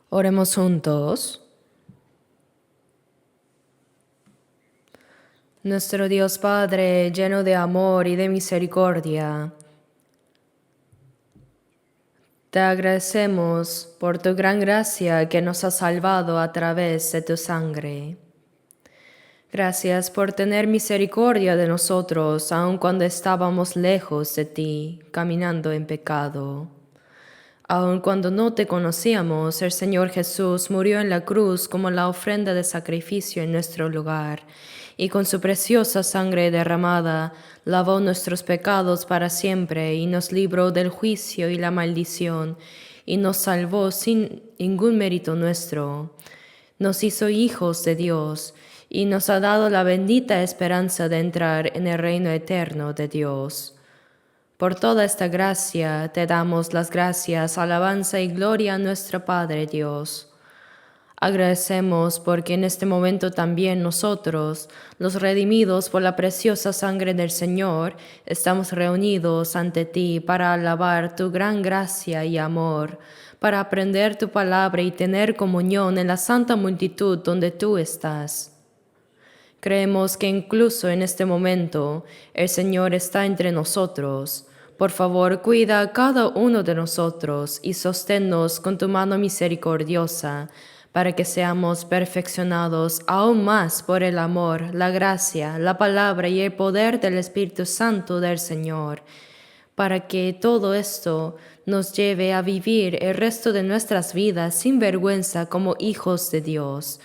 Oremos juntos. Nuestro Dios Padre, lleno de amor y de misericordia, te agradecemos por tu gran gracia que nos ha salvado a través de tu sangre. Gracias por tener misericordia de nosotros, aun cuando estábamos lejos de ti, caminando en pecado. Aun cuando no te conocíamos, el Señor Jesús murió en la cruz como la ofrenda de sacrificio en nuestro lugar, y con su preciosa sangre derramada lavó nuestros pecados para siempre y nos libró del juicio y la maldición, y nos salvó sin ningún mérito nuestro. Nos hizo hijos de Dios y nos ha dado la bendita esperanza de entrar en el reino eterno de Dios. Por toda esta gracia te damos las gracias, alabanza y gloria a nuestro Padre Dios. Agradecemos porque en este momento también nosotros, los redimidos por la preciosa sangre del Señor, estamos reunidos ante ti para alabar tu gran gracia y amor, para aprender tu palabra y tener comunión en la santa multitud donde tú estás. Creemos que incluso en este momento el Señor está entre nosotros. Por favor, cuida a cada uno de nosotros y sosténnos con tu mano misericordiosa, para que seamos perfeccionados aún más por el amor, la gracia, la palabra y el poder del Espíritu Santo del Señor, para que todo esto nos lleve a vivir el resto de nuestras vidas sin vergüenza como hijos de Dios.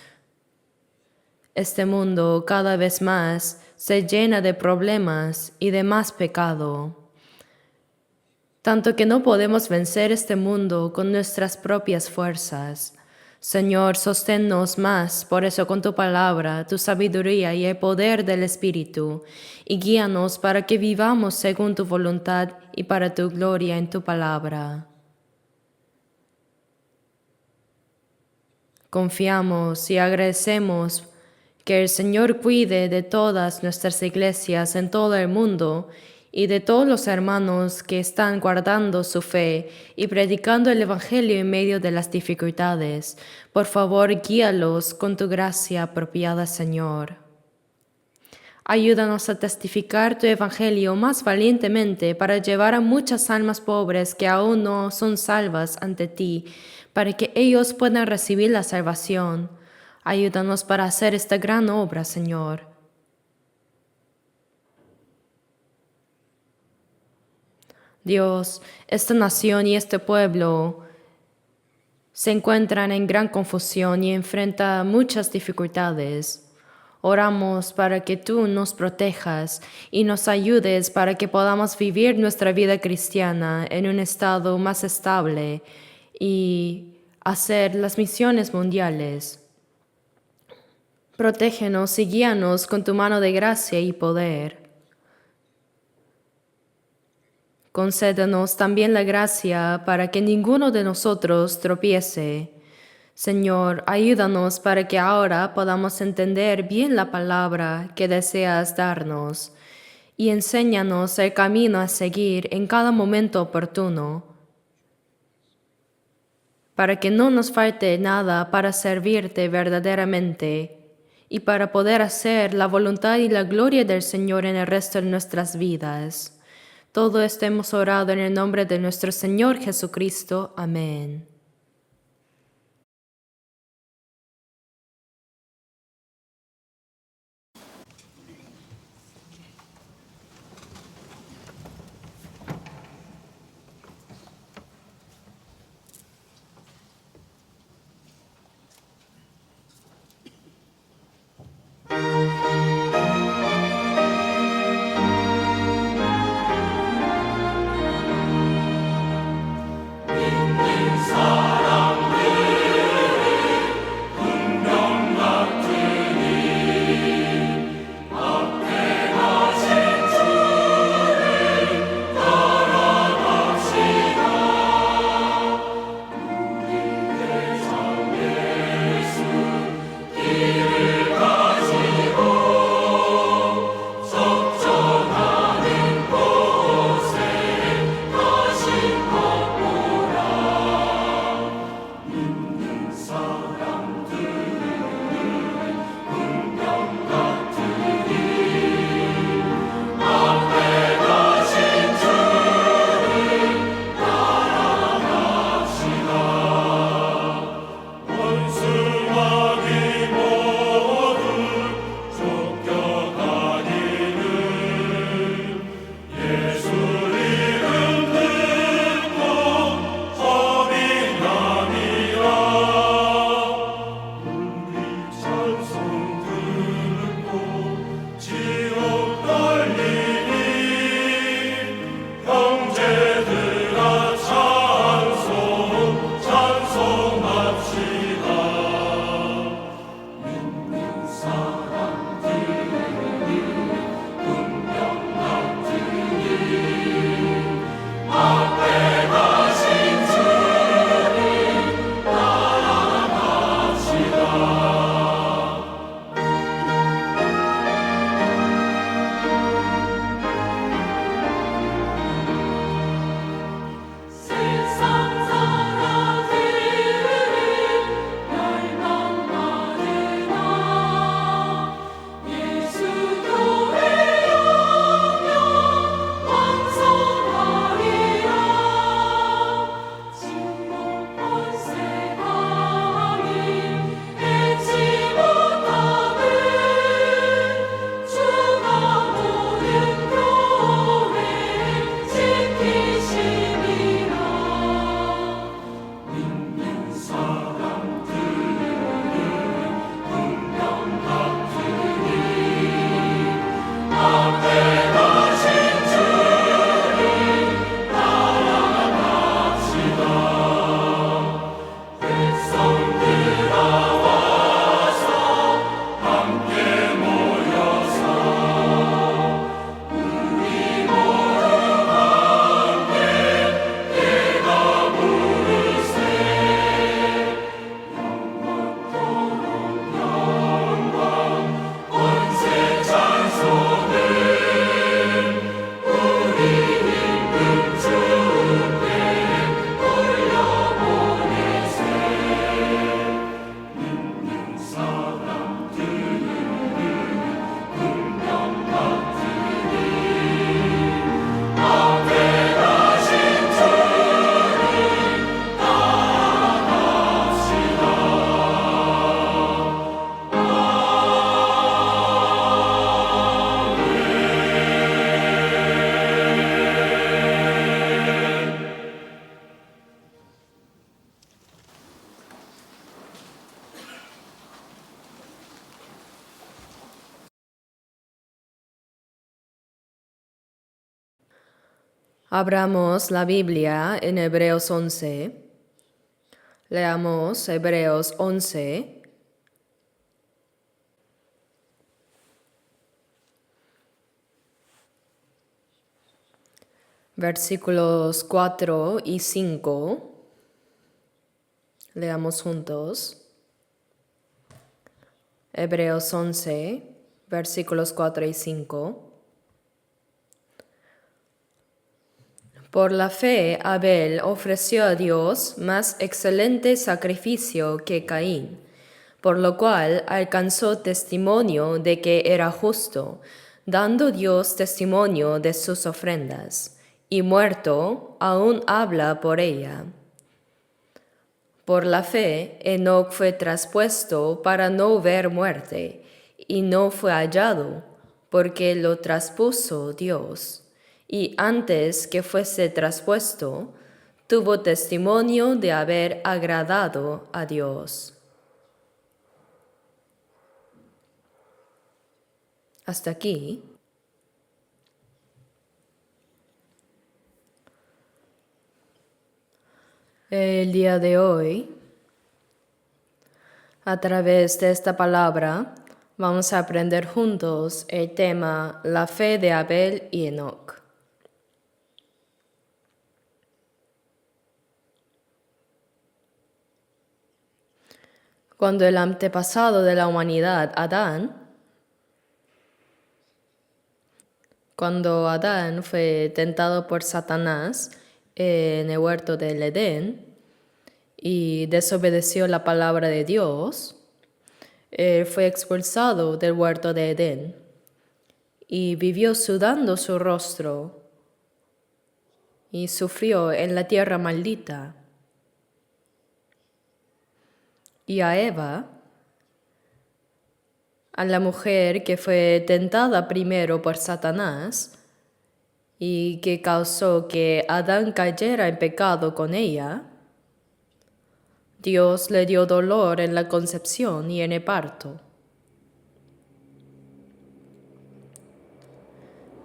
Este mundo cada vez más se llena de problemas y de más pecado, tanto que no podemos vencer este mundo con nuestras propias fuerzas. Señor, sosténnos más, por eso con tu palabra, tu sabiduría y el poder del Espíritu, y guíanos para que vivamos según tu voluntad y para tu gloria en tu palabra. Confiamos y agradecemos que el Señor cuide de todas nuestras iglesias en todo el mundo y de todos los hermanos que están guardando su fe y predicando el Evangelio en medio de las dificultades. Por favor, guíalos con tu gracia apropiada, Señor. Ayúdanos a testificar tu Evangelio más valientemente para llevar a muchas almas pobres que aún no son salvas ante ti, para que ellos puedan recibir la salvación. Ayúdanos para hacer esta gran obra, Señor. Dios, esta nación y este pueblo se encuentran en gran confusión y enfrentan muchas dificultades. Oramos para que tú nos protejas y nos ayudes para que podamos vivir nuestra vida cristiana en un estado más estable y hacer las misiones mundiales. Protégenos y guíanos con tu mano de gracia y poder. Concédenos también la gracia para que ninguno de nosotros tropiece. Señor, ayúdanos para que ahora podamos entender bien la palabra que deseas darnos y enséñanos el camino a seguir en cada momento oportuno, para que no nos falte nada para servirte verdaderamente y para poder hacer la voluntad y la gloria del Señor en el resto de nuestras vidas. Todo esto hemos orado en el nombre de nuestro Señor Jesucristo. Amén. Sa Abramos la Biblia en Hebreos 11. Leamos Hebreos 11. Versículos 4 y 5. Leamos juntos. Hebreos 11, versículos 4 y 5. Por la fe, Abel ofreció a Dios más excelente sacrificio que Caín, por lo cual alcanzó testimonio de que era justo, dando Dios testimonio de sus ofrendas, y muerto, aún habla por ella. Por la fe, Enoc fue traspuesto para no ver muerte, y no fue hallado, porque lo traspuso Dios. Y antes que fuese traspuesto, tuvo testimonio de haber agradado a Dios. Hasta aquí. El día de hoy, a través de esta palabra, vamos a aprender juntos el tema la fe de Abel y Enoc. Cuando el antepasado de la humanidad, cuando Adán fue tentado por Satanás en el huerto del Edén y desobedeció la palabra de Dios, él fue expulsado del huerto de Edén y vivió sudando su rostro y sufrió en la tierra maldita. Y a Eva, a la mujer que fue tentada primero por Satanás y que causó que Adán cayera en pecado con ella, Dios le dio dolor en la concepción y en el parto.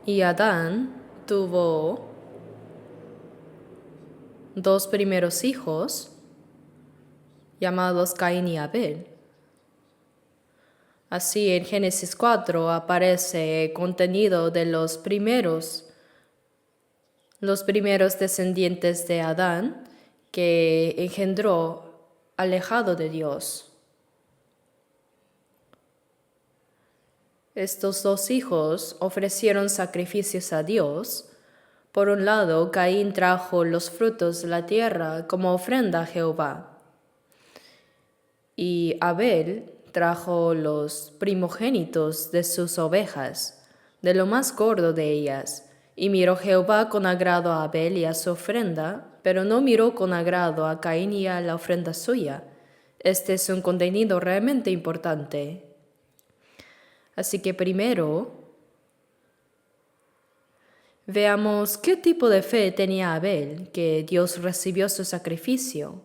Y Adán tuvo 2 primeros hijos llamados Caín y Abel. Así en Génesis 4 aparece el contenido de los primeros descendientes de Adán que engendró alejado de Dios. Estos 2 hijos ofrecieron sacrificios a Dios. Por un lado, Caín trajo los frutos de la tierra como ofrenda a Jehová. Y Abel trajo los primogénitos de sus ovejas, de lo más gordo de ellas. Y miró Jehová con agrado a Abel y a su ofrenda, pero no miró con agrado a Caín y a la ofrenda suya. Este es un contenido realmente importante. Así que primero, veamos qué tipo de fe tenía Abel, que Dios recibió su sacrificio.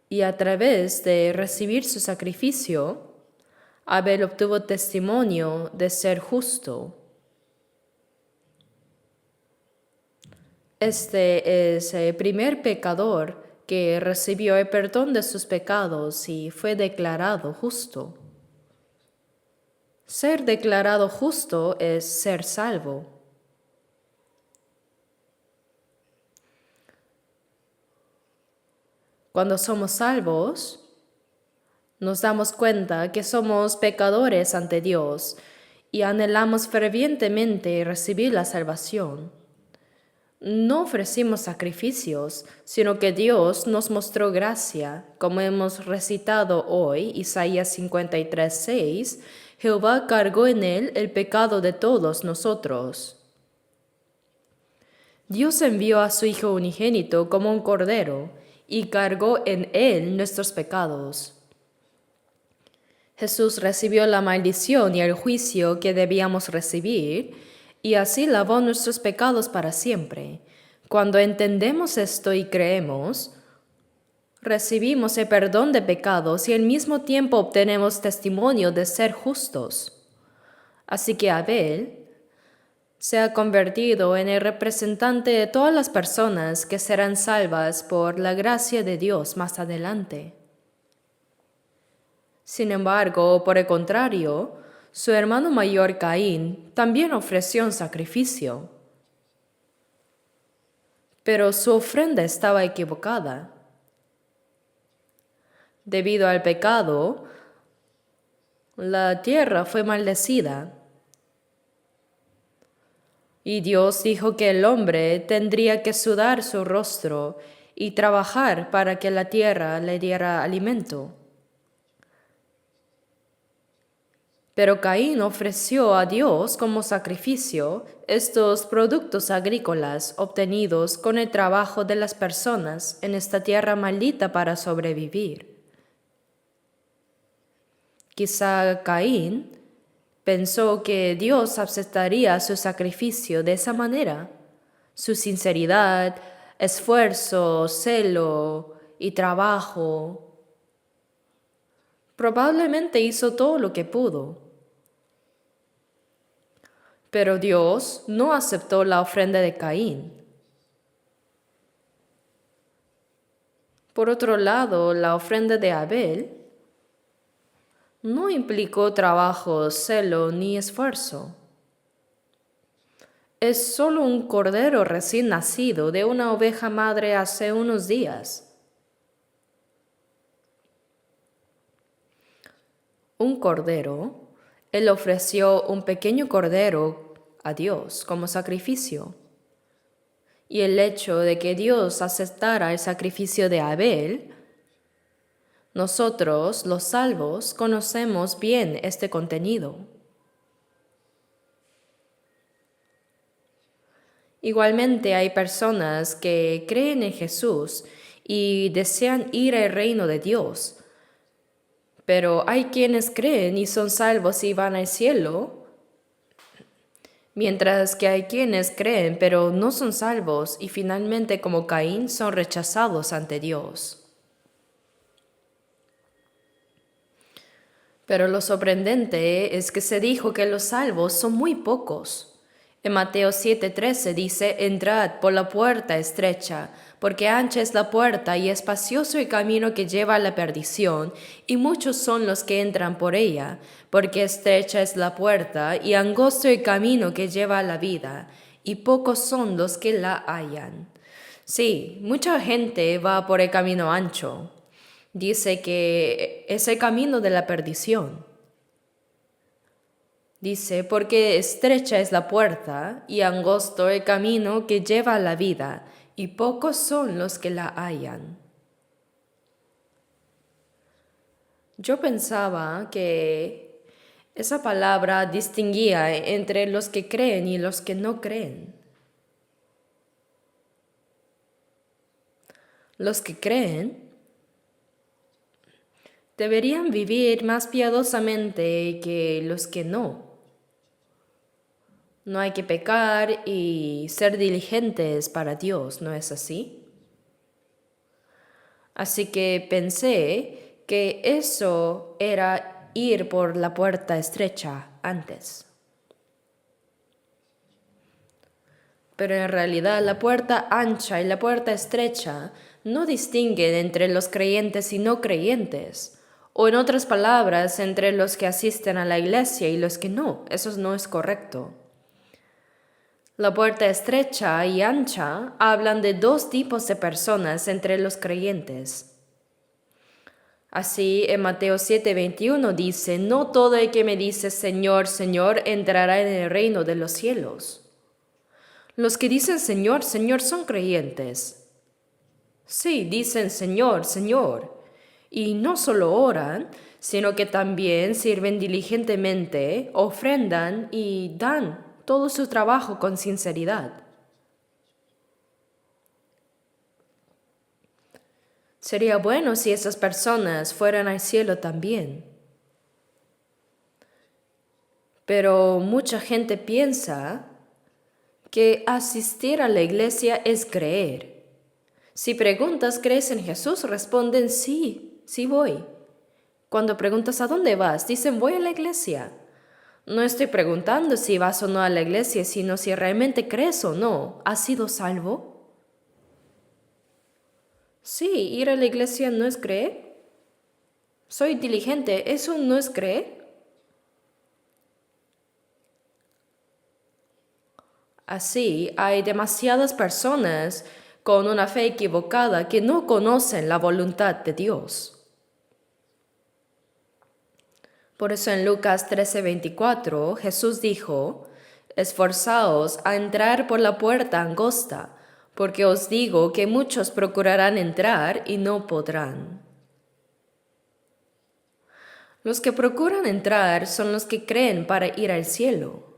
Y a través de recibir su sacrificio, Abel obtuvo testimonio de ser justo. Este es el primer pecador que recibió el perdón de sus pecados y fue declarado justo. Ser declarado justo es ser salvo. Cuando somos salvos, nos damos cuenta que somos pecadores ante Dios y anhelamos fervientemente recibir la salvación. No ofrecimos sacrificios, sino que Dios nos mostró gracia, como hemos recitado hoy, Isaías 53:6, Jehová cargó en él el pecado de todos nosotros. Dios envió a su Hijo unigénito como un cordero y cargó en él nuestros pecados. Jesús recibió la maldición y el juicio que debíamos recibir y así lavó nuestros pecados para siempre. Cuando entendemos esto y creemos, recibimos el perdón de pecados y al mismo tiempo obtenemos testimonio de ser justos. Así que Abel se ha convertido en el representante de todas las personas que serán salvas por la gracia de Dios más adelante. Sin embargo, por el contrario, su hermano mayor Caín también ofreció un sacrificio, pero su ofrenda estaba equivocada. Debido al pecado, la tierra fue maldecida. Y Dios dijo que el hombre tendría que sudar su rostro y trabajar para que la tierra le diera alimento. Pero Caín ofreció a Dios como sacrificio estos productos agrícolas obtenidos con el trabajo de las personas en esta tierra maldita para sobrevivir. Quizá Caín pensó que Dios aceptaría su sacrificio de esa manera. Su sinceridad, esfuerzo, celo y trabajo. Probablemente hizo todo lo que pudo. Pero Dios no aceptó la ofrenda de Caín. Por otro lado, la ofrenda de Abel no implicó trabajo, celo ni esfuerzo. Es solo un cordero recién nacido de una oveja madre hace unos días. Un cordero, él ofreció un pequeño cordero a Dios como sacrificio. Y el hecho de que Dios aceptara el sacrificio de Abel, nosotros, los salvos, conocemos bien este contenido. Igualmente hay personas que creen en Jesús y desean ir al reino de Dios, pero hay quienes creen y son salvos y van al cielo, mientras que hay quienes creen pero no son salvos y finalmente, como Caín, son rechazados ante Dios. Pero lo sorprendente es que se dijo que los salvos son muy pocos. En Mateo 7:13 dice: «Entrad por la puerta estrecha, porque ancha es la puerta y espacioso el camino que lleva a la perdición, y muchos son los que entran por ella, porque estrecha es la puerta y angosto el camino que lleva a la vida, y pocos son los que la hallan». Sí, mucha gente va por el camino ancho. Dice que es el camino de la perdición. Dice, porque estrecha es la puerta y angosto el camino que lleva a la vida, y pocos son los que la hallan. Yo pensaba que esa palabra distinguía entre los que creen y los que no creen. Los que creen deberían vivir más piadosamente que los que no. No hay que pecar y ser diligentes para Dios, ¿no es así? Así que pensé que eso era ir por la puerta estrecha antes. Pero en realidad la puerta ancha y la puerta estrecha no distinguen entre los creyentes y no creyentes. O en otras palabras, entre los que asisten a la iglesia y los que no. Eso no es correcto. La puerta estrecha y ancha hablan de dos tipos de personas entre los creyentes. Así, en Mateo 7:21 dice: «No todo el que me dice Señor, Señor, entrará en el reino de los cielos». Los que dicen Señor, Señor son creyentes. Sí, dicen Señor, Señor. Y no solo oran, sino que también sirven diligentemente, ofrendan y dan todo su trabajo con sinceridad. Sería bueno si esas personas fueran al cielo también. Pero mucha gente piensa que asistir a la iglesia es creer. Si preguntas, ¿crees en Jesús?, responden sí, sí voy. Cuando preguntas ¿a dónde vas?, dicen voy a la iglesia. No estoy preguntando si vas o no a la iglesia, sino si realmente crees o no. ¿Has sido salvo? Sí, ir a la iglesia no es creer. Soy diligente, ¿eso no es creer? Así, hay demasiadas personas con una fe equivocada que no conocen la voluntad de Dios. Por eso en Lucas 13:24 Jesús dijo, esforzaos a entrar por la puerta angosta, porque os digo que muchos procurarán entrar y no podrán. Los que procuran entrar son los que creen para ir al cielo.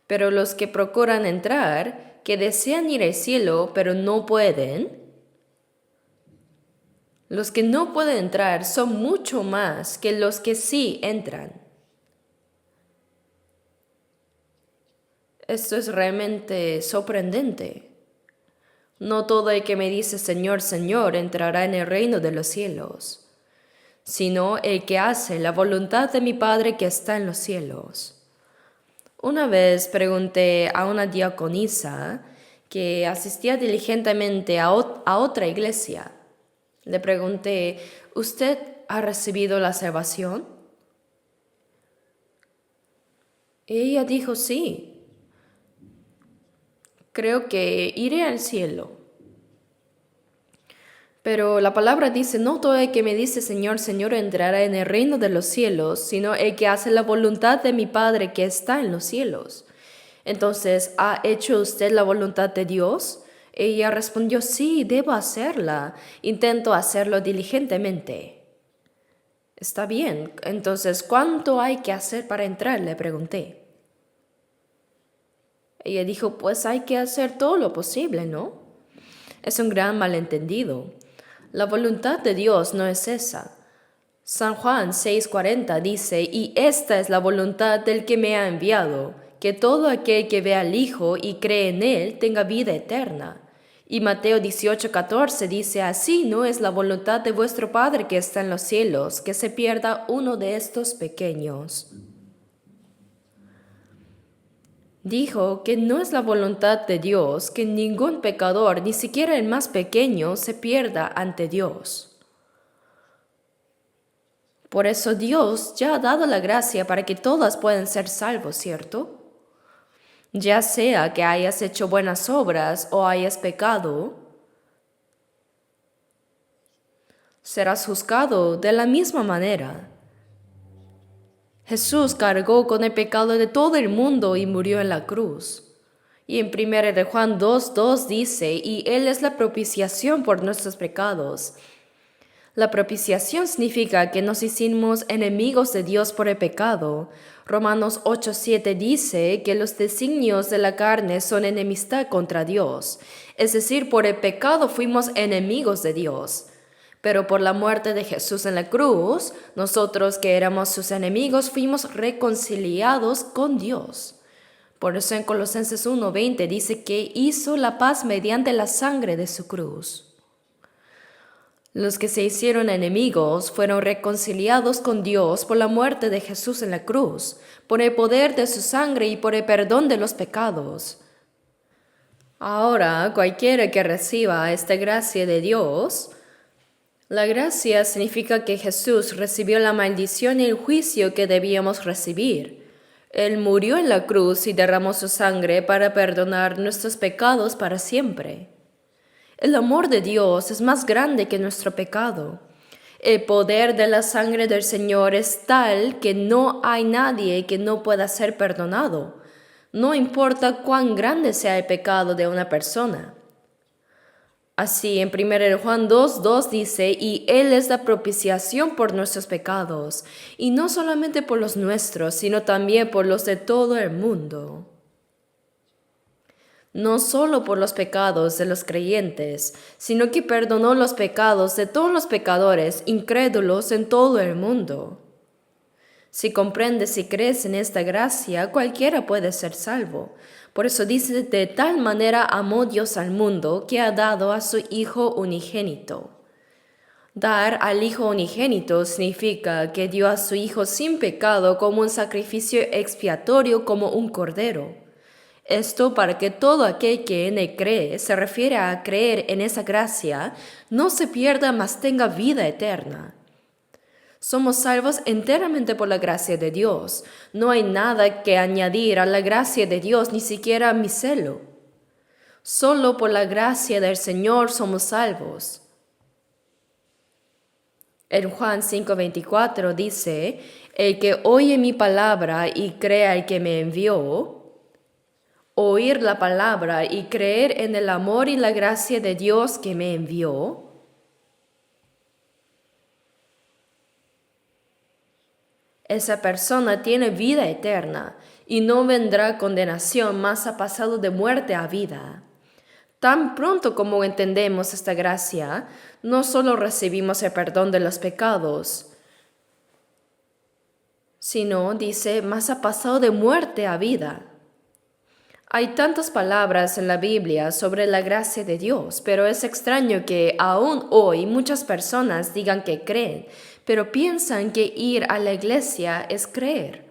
Pero los que procuran entrar, que desean ir al cielo pero no pueden, los que no pueden entrar son mucho más que los que sí entran. Esto es realmente sorprendente. No todo el que me dice Señor, Señor entrará en el reino de los cielos, sino el que hace la voluntad de mi Padre que está en los cielos. Una vez pregunté a una diaconisa que asistía diligentemente a otra iglesia. Le pregunté, ¿usted ha recibido la salvación? Y ella dijo, sí. Creo que iré al cielo. Pero la palabra dice, no todo el que me dice Señor, Señor entrará en el reino de los cielos, sino el que hace la voluntad de mi Padre que está en los cielos. Entonces, ¿ha hecho usted la voluntad de Dios? Ella respondió, sí, debo hacerla. Intento hacerlo diligentemente. Está bien, entonces, ¿cuánto hay que hacer para entrar? Le pregunté. Ella dijo, pues hay que hacer todo lo posible, ¿no? Es un gran malentendido. La voluntad de Dios no es esa. San Juan 6:40 dice, y esta es la voluntad del que me ha enviado, que todo aquel que ve al Hijo y cree en Él tenga vida eterna. Y Mateo 18:14 dice, así no es la voluntad de vuestro Padre que está en los cielos, que se pierda uno de estos pequeños. Dijo que no es la voluntad de Dios que ningún pecador, ni siquiera el más pequeño, se pierda ante Dios. Por eso Dios ya ha dado la gracia para que todas puedan ser salvos, ¿cierto? Ya sea que hayas hecho buenas obras o hayas pecado, serás juzgado de la misma manera. Jesús cargó con el pecado de todo el mundo y murió en la cruz. Y en 1 de Juan 2:2 dice, y Él es la propiciación por nuestros pecados. La propiciación significa que nos hicimos enemigos de Dios por el pecado. Romanos 8:7 dice que los designios de la carne son enemistad contra Dios. Es decir, por el pecado fuimos enemigos de Dios. Pero por la muerte de Jesús en la cruz, nosotros que éramos sus enemigos fuimos reconciliados con Dios. Por eso en Colosenses 1:20 dice que hizo la paz mediante la sangre de su cruz. Los que se hicieron enemigos fueron reconciliados con Dios por la muerte de Jesús en la cruz, por el poder de su sangre y por el perdón de los pecados. Ahora, cualquiera que reciba esta gracia de Dios, la gracia significa que Jesús recibió la maldición y el juicio que debíamos recibir. Él murió en la cruz y derramó su sangre para perdonar nuestros pecados para siempre. El amor de Dios es más grande que nuestro pecado. El poder de la sangre del Señor es tal que no hay nadie que no pueda ser perdonado. No importa cuán grande sea el pecado de una persona. Así, en 1 Juan 2:2 dice, y Él es la propiciación por nuestros pecados, y no solamente por los nuestros, sino también por los de todo el mundo. No solo por los pecados de los creyentes, sino que perdonó los pecados de todos los pecadores incrédulos en todo el mundo. Si comprendes y crees en esta gracia, cualquiera puede ser salvo. Por eso dice, de tal manera amó Dios al mundo que ha dado a su Hijo unigénito. Dar al Hijo unigénito significa que dio a su Hijo sin pecado como un sacrificio expiatorio, como un cordero. Esto para que todo aquel que en él cree, se refiere a creer en esa gracia, no se pierda, mas tenga vida eterna. Somos salvos enteramente por la gracia de Dios. No hay nada que añadir a la gracia de Dios, ni siquiera mi celo. Solo por la gracia del Señor somos salvos. En Juan 5:24 dice, el que oye mi palabra y crea al que me envió. Oír la palabra y creer en el amor y la gracia de Dios que me envió. Esa persona tiene vida eterna y no vendrá condenación, mas ha pasado de muerte a vida. Tan pronto como entendemos esta gracia, no solo recibimos el perdón de los pecados, sino, dice, mas ha pasado de muerte a vida. Hay tantas palabras en la Biblia sobre la gracia de Dios, pero es extraño que aún hoy muchas personas digan que creen, pero piensan que ir a la iglesia es creer,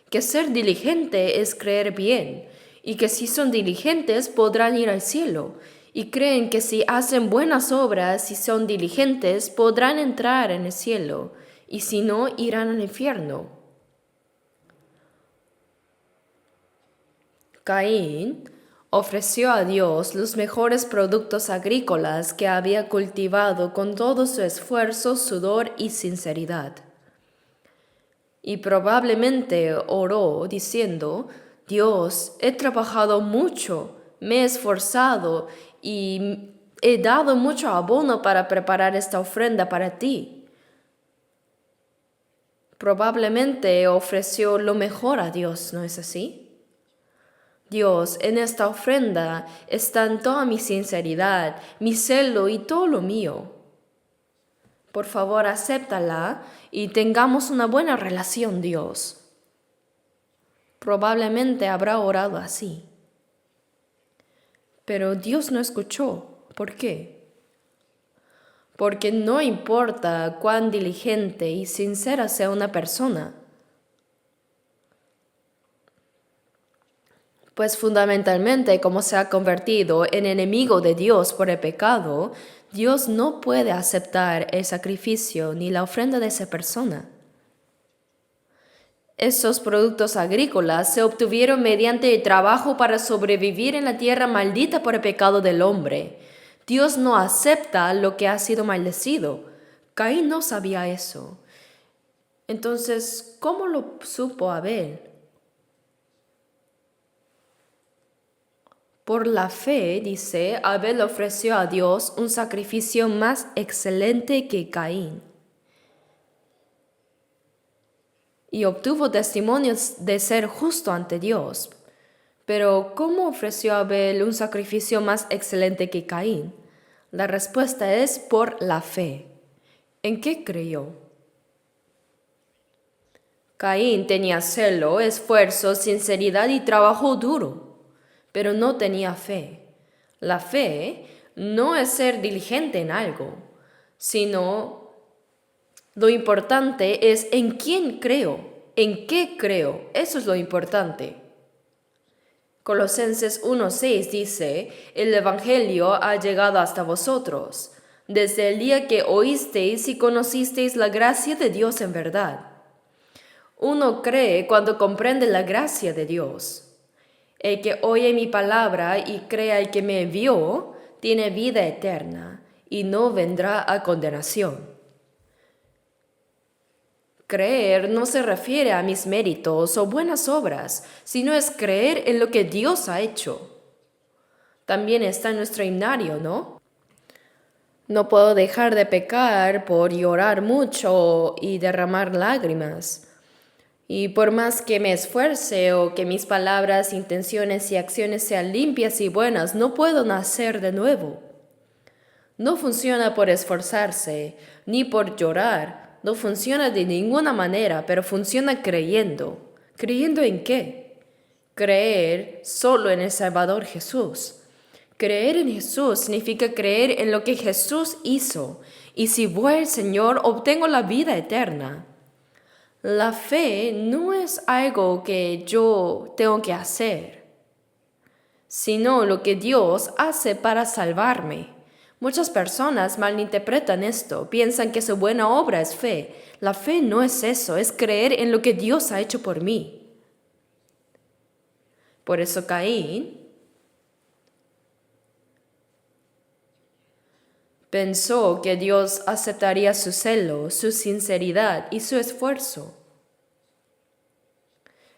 que ser diligente es creer bien, y que si son diligentes podrán ir al cielo, y creen que si hacen buenas obras y son diligentes podrán entrar en el cielo, y si no, irán al infierno. Caín ofreció a Dios los mejores productos agrícolas que había cultivado con todo su esfuerzo, sudor y sinceridad. Y probablemente oró diciendo, Dios, he trabajado mucho, me he esforzado y he dado mucho abono para preparar esta ofrenda para ti. Probablemente ofreció lo mejor a Dios, ¿no es así? Dios, en esta ofrenda están toda mi sinceridad, mi celo y todo lo mío. Por favor, acéptala y tengamos una buena relación, Dios. Probablemente habrá orado así. Pero Dios no escuchó. ¿Por qué? Porque no importa cuán diligente y sincera sea una persona, pues fundamentalmente como se ha convertido en enemigo de Dios por el pecado, Dios no puede aceptar el sacrificio ni la ofrenda de esa persona. Esos productos agrícolas se obtuvieron mediante el trabajo para sobrevivir en la tierra maldita por el pecado del hombre. Dios no acepta lo que ha sido maldecido. Caín no sabía eso. Entonces, ¿cómo lo supo Abel? Por la fe, dice, Abel ofreció a Dios un sacrificio más excelente que Caín. Y obtuvo testimonios de ser justo ante Dios. Pero, ¿cómo ofreció Abel un sacrificio más excelente que Caín? La respuesta es por la fe. ¿En qué creyó? Caín tenía celo, esfuerzo, sinceridad y trabajo duro, pero no tenía fe. La fe no es ser diligente en algo, sino lo importante es en quién creo, en qué creo. Eso es lo importante. Colosenses 1:6 dice, el Evangelio ha llegado hasta vosotros, desde el día que oísteis y conocisteis la gracia de Dios en verdad. Uno cree cuando comprende la gracia de Dios. El que oye mi palabra y crea el que me envió, tiene vida eterna y no vendrá a condenación. Creer no se refiere a mis méritos o buenas obras, sino es creer en lo que Dios ha hecho. También está en nuestro himnario, ¿no? No puedo dejar de pecar por llorar mucho y derramar lágrimas. Y por más que me esfuerce o que mis palabras, intenciones y acciones sean limpias y buenas, no puedo nacer de nuevo. No funciona por esforzarse, ni por llorar. No funciona de ninguna manera, pero funciona creyendo. ¿Creyendo en qué? Creer solo en el Salvador Jesús. Creer en Jesús significa creer en lo que Jesús hizo y si voy al Señor obtengo la vida eterna. La fe no es algo que yo tengo que hacer, sino lo que Dios hace para salvarme. Muchas personas malinterpretan esto, piensan que su buena obra es fe. La fe no es eso, es creer en lo que Dios ha hecho por mí. Por eso Caín pensó que Dios aceptaría su celo, su sinceridad y su esfuerzo.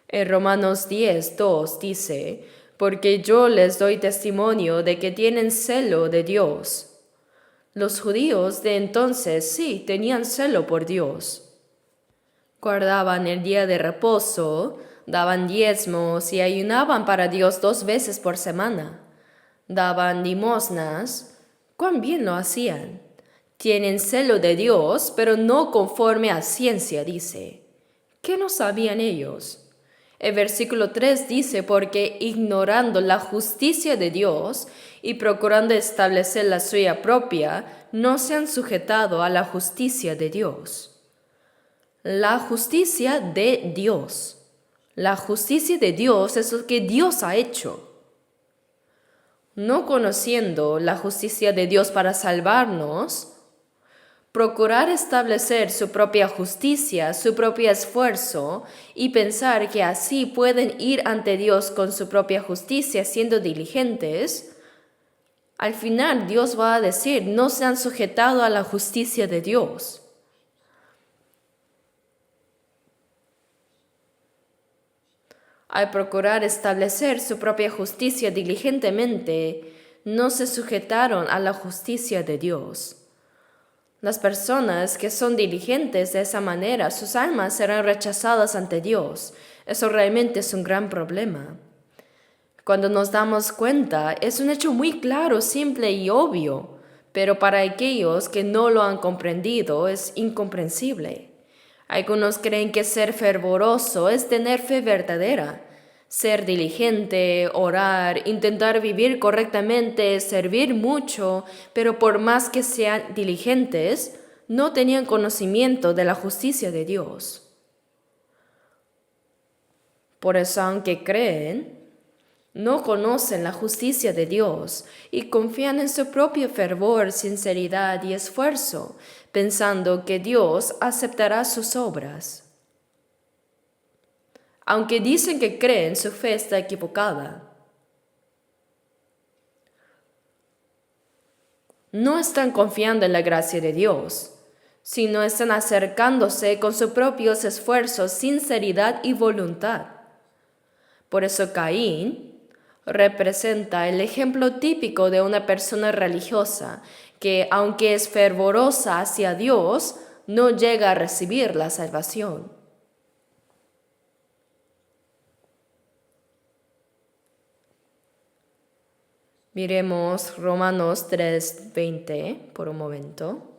En Romanos 10:2 dice, porque yo les doy testimonio de que tienen celo de Dios. Los judíos de entonces sí tenían celo por Dios. Guardaban el día de reposo, daban diezmos y ayunaban para Dios 2 veces por semana. Daban limosnas. ¡Cuán bien lo hacían! Tienen celo de Dios, pero no conforme a ciencia, dice. ¿Qué no sabían ellos? El versículo 3 dice, porque ignorando la justicia de Dios y procurando establecer la suya propia, no se han sujetado a la justicia de Dios. La justicia de Dios. La justicia de Dios es lo que Dios ha hecho. No conociendo la justicia de Dios para salvarnos, procurar establecer su propia justicia, su propio esfuerzo y pensar que así pueden ir ante Dios con su propia justicia siendo diligentes, al final Dios va a decir, no se han sujetado a la justicia de Dios. Al procurar establecer su propia justicia diligentemente, no se sujetaron a la justicia de Dios. Las personas que son diligentes de esa manera, sus almas serán rechazadas ante Dios. Eso realmente es un gran problema. Cuando nos damos cuenta, es un hecho muy claro, simple y obvio, pero para aquellos que no lo han comprendido es incomprensible. Algunos creen que ser fervoroso es tener fe verdadera. Ser diligente, orar, intentar vivir correctamente, servir mucho, pero por más que sean diligentes, no tenían conocimiento de la justicia de Dios. Por eso, aunque creen, no conocen la justicia de Dios y confían en su propio fervor, sinceridad y esfuerzo, pensando que Dios aceptará sus obras. Aunque dicen que creen, su fe está equivocada. No están confiando en la gracia de Dios, sino están acercándose con sus propios esfuerzos, sinceridad y voluntad. Por eso Caín representa el ejemplo típico de una persona religiosa que, aunque es fervorosa hacia Dios, no llega a recibir la salvación. Miremos Romanos 3:20 por un momento.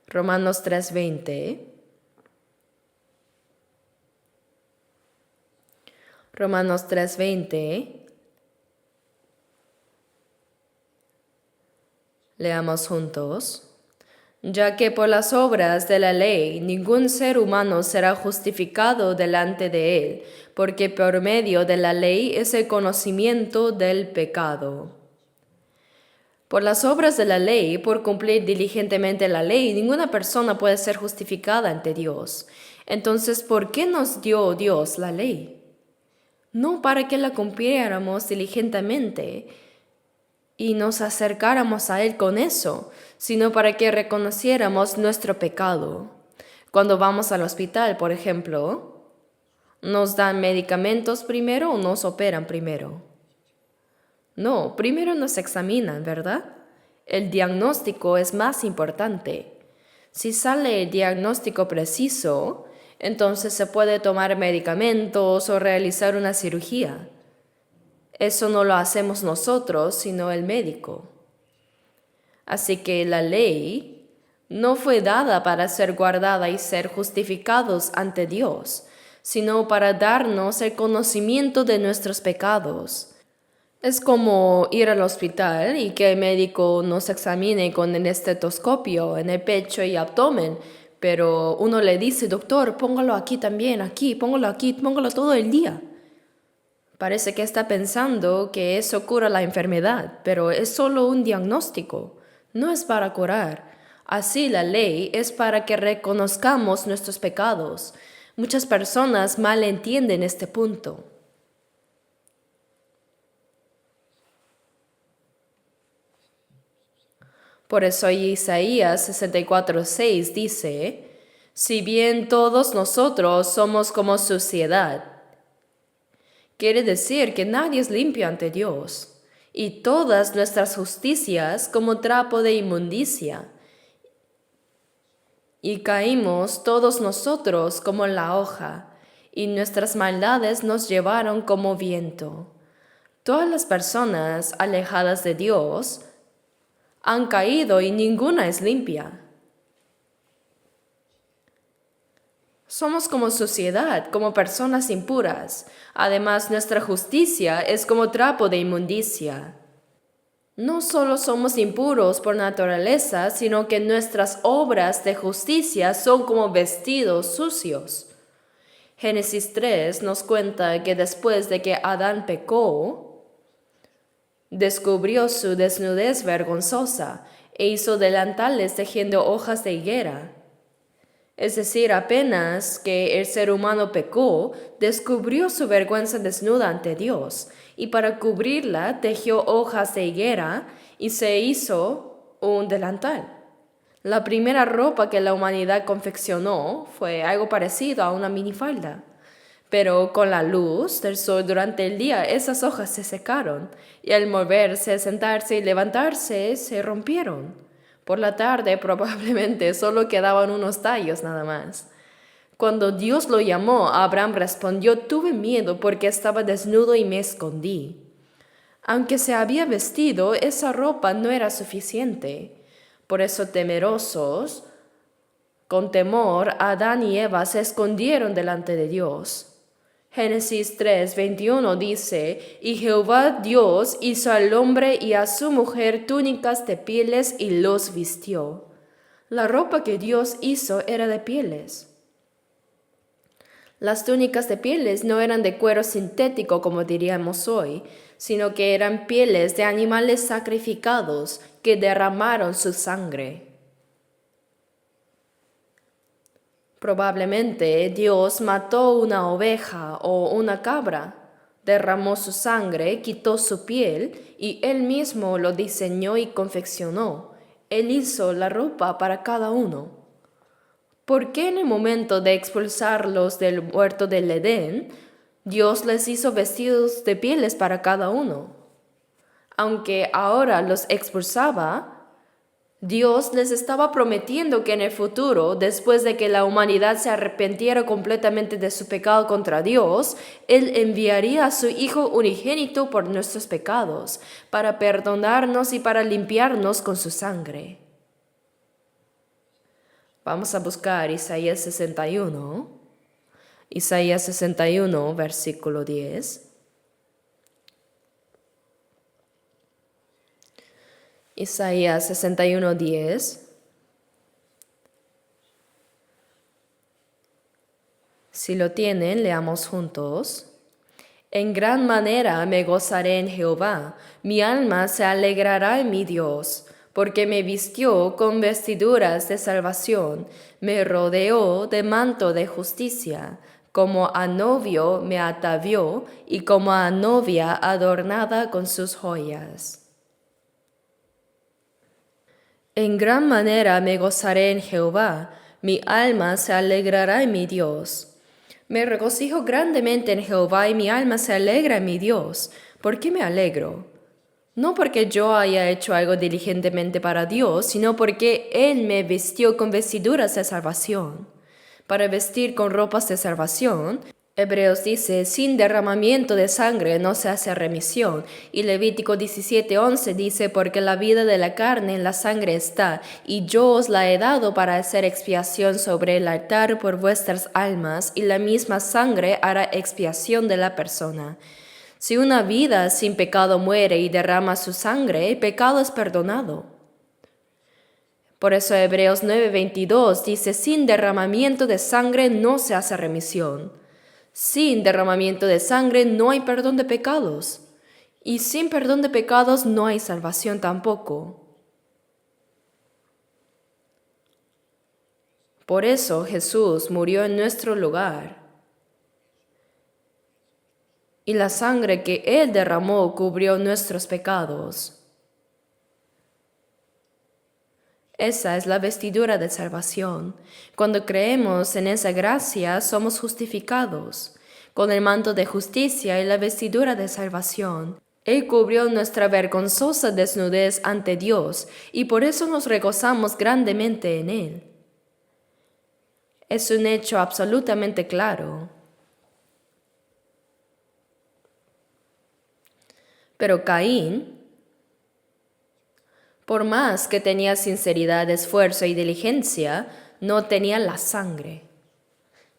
Romanos 3:20. Romanos 3:20. Leamos juntos. Ya que por las obras de la ley ningún ser humano será justificado delante de él, porque por medio de la ley es el conocimiento del pecado. Por las obras de la ley, por cumplir diligentemente la ley, ninguna persona puede ser justificada ante Dios. Entonces, ¿por qué nos dio Dios la ley? No para que la cumpliéramos diligentemente y nos acercáramos a Él con eso, sino para que reconociéramos nuestro pecado. Cuando vamos al hospital, por ejemplo, ¿nos dan medicamentos primero o nos operan primero? No, primero nos examinan, ¿verdad? El diagnóstico es más importante. Si sale el diagnóstico preciso, entonces se puede tomar medicamentos o realizar una cirugía. Eso no lo hacemos nosotros, sino el médico. Así que la ley no fue dada para ser guardada y ser justificados ante Dios, sino para darnos el conocimiento de nuestros pecados. Es como ir al hospital y que el médico nos examine con el estetoscopio en el pecho y abdomen, pero uno le dice, doctor, póngalo aquí también, aquí, póngalo todo el día. Parece que está pensando que eso cura la enfermedad, pero es solo un diagnóstico, no es para curar. Así la ley es para que reconozcamos nuestros pecados. Muchas personas mal entienden este punto. Por eso Isaías 64:6 dice, si bien todos nosotros somos como suciedad, quiere decir que nadie es limpio ante Dios, y todas nuestras justicias como trapo de inmundicia, y caímos todos nosotros como la hoja, y nuestras maldades nos llevaron como viento. Todas las personas alejadas de Dios han caído y ninguna es limpia. Somos como sociedad, como personas impuras. Además, nuestra justicia es como trapo de inmundicia. No solo somos impuros por naturaleza, sino que nuestras obras de justicia son como vestidos sucios. Génesis 3 nos cuenta que después de que Adán pecó, descubrió su desnudez vergonzosa e hizo delantales tejiendo hojas de higuera. Es decir, apenas que el ser humano pecó, descubrió su vergüenza desnuda ante Dios, y para cubrirla tejió hojas de higuera y se hizo un delantal. La primera ropa que la humanidad confeccionó fue algo parecido a una minifalda. Pero con la luz del sol durante el día esas hojas se secaron y al moverse, sentarse y levantarse se rompieron. Por la tarde probablemente solo quedaban unos tallos nada más. Cuando Dios lo llamó, Abraham respondió, tuve miedo porque estaba desnudo y me escondí. Aunque se había vestido, esa ropa no era suficiente. Por eso temerosos, con temor, Adán y Eva se escondieron delante de Dios. Génesis 3:21 dice, y Jehová Dios hizo al hombre y a su mujer túnicas de pieles y los vistió. La ropa que Dios hizo era de pieles. Las túnicas de pieles no eran de cuero sintético como diríamos hoy, sino que eran pieles de animales sacrificados que derramaron su sangre. Probablemente Dios mató una oveja o una cabra, derramó su sangre, quitó su piel y Él mismo lo diseñó y confeccionó. Él hizo la ropa para cada uno. ¿Por qué en el momento de expulsarlos del huerto del Edén, Dios les hizo vestidos de pieles para cada uno? Aunque ahora los expulsaba, Dios les estaba prometiendo que en el futuro, después de que la humanidad se arrepintiera completamente de su pecado contra Dios, Él enviaría a su Hijo unigénito por nuestros pecados, para perdonarnos y para limpiarnos con su sangre. Vamos a buscar Isaías 61. Isaías 61, versículo 10. Isaías 61:10. Si lo tienen, leamos juntos. En gran manera me gozaré en Jehová, mi alma se alegrará en mi Dios, porque me vistió con vestiduras de salvación, me rodeó de manto de justicia, como a novio me atavió y como a novia adornada con sus joyas. En gran manera me gozaré en Jehová, mi alma se alegrará en mi Dios. Me regocijo grandemente en Jehová y mi alma se alegra en mi Dios. ¿Por qué me alegro? No porque yo haya hecho algo diligentemente para Dios, sino porque Él me vistió con vestiduras de salvación. Para vestir con ropas de salvación, Hebreos dice, sin derramamiento de sangre no se hace remisión. Y Levítico 17:11 dice, porque la vida de la carne en la sangre está, y yo os la he dado para hacer expiación sobre el altar por vuestras almas, y la misma sangre hará expiación de la persona. Si una vida sin pecado muere y derrama su sangre, el pecado es perdonado. Por eso Hebreos 9:22 dice, sin derramamiento de sangre no se hace remisión. Sin derramamiento de sangre no hay perdón de pecados. Y sin perdón de pecados no hay salvación tampoco. Por eso Jesús murió en nuestro lugar. Y la sangre que Él derramó cubrió nuestros pecados. Esa es la vestidura de salvación. Cuando creemos en esa gracia, somos justificados. Con el manto de justicia y la vestidura de salvación, Él cubrió nuestra vergonzosa desnudez ante Dios y por eso nos regozamos grandemente en Él. Es un hecho absolutamente claro. Pero Caín, por más que tenía sinceridad, esfuerzo y diligencia, no tenía la sangre.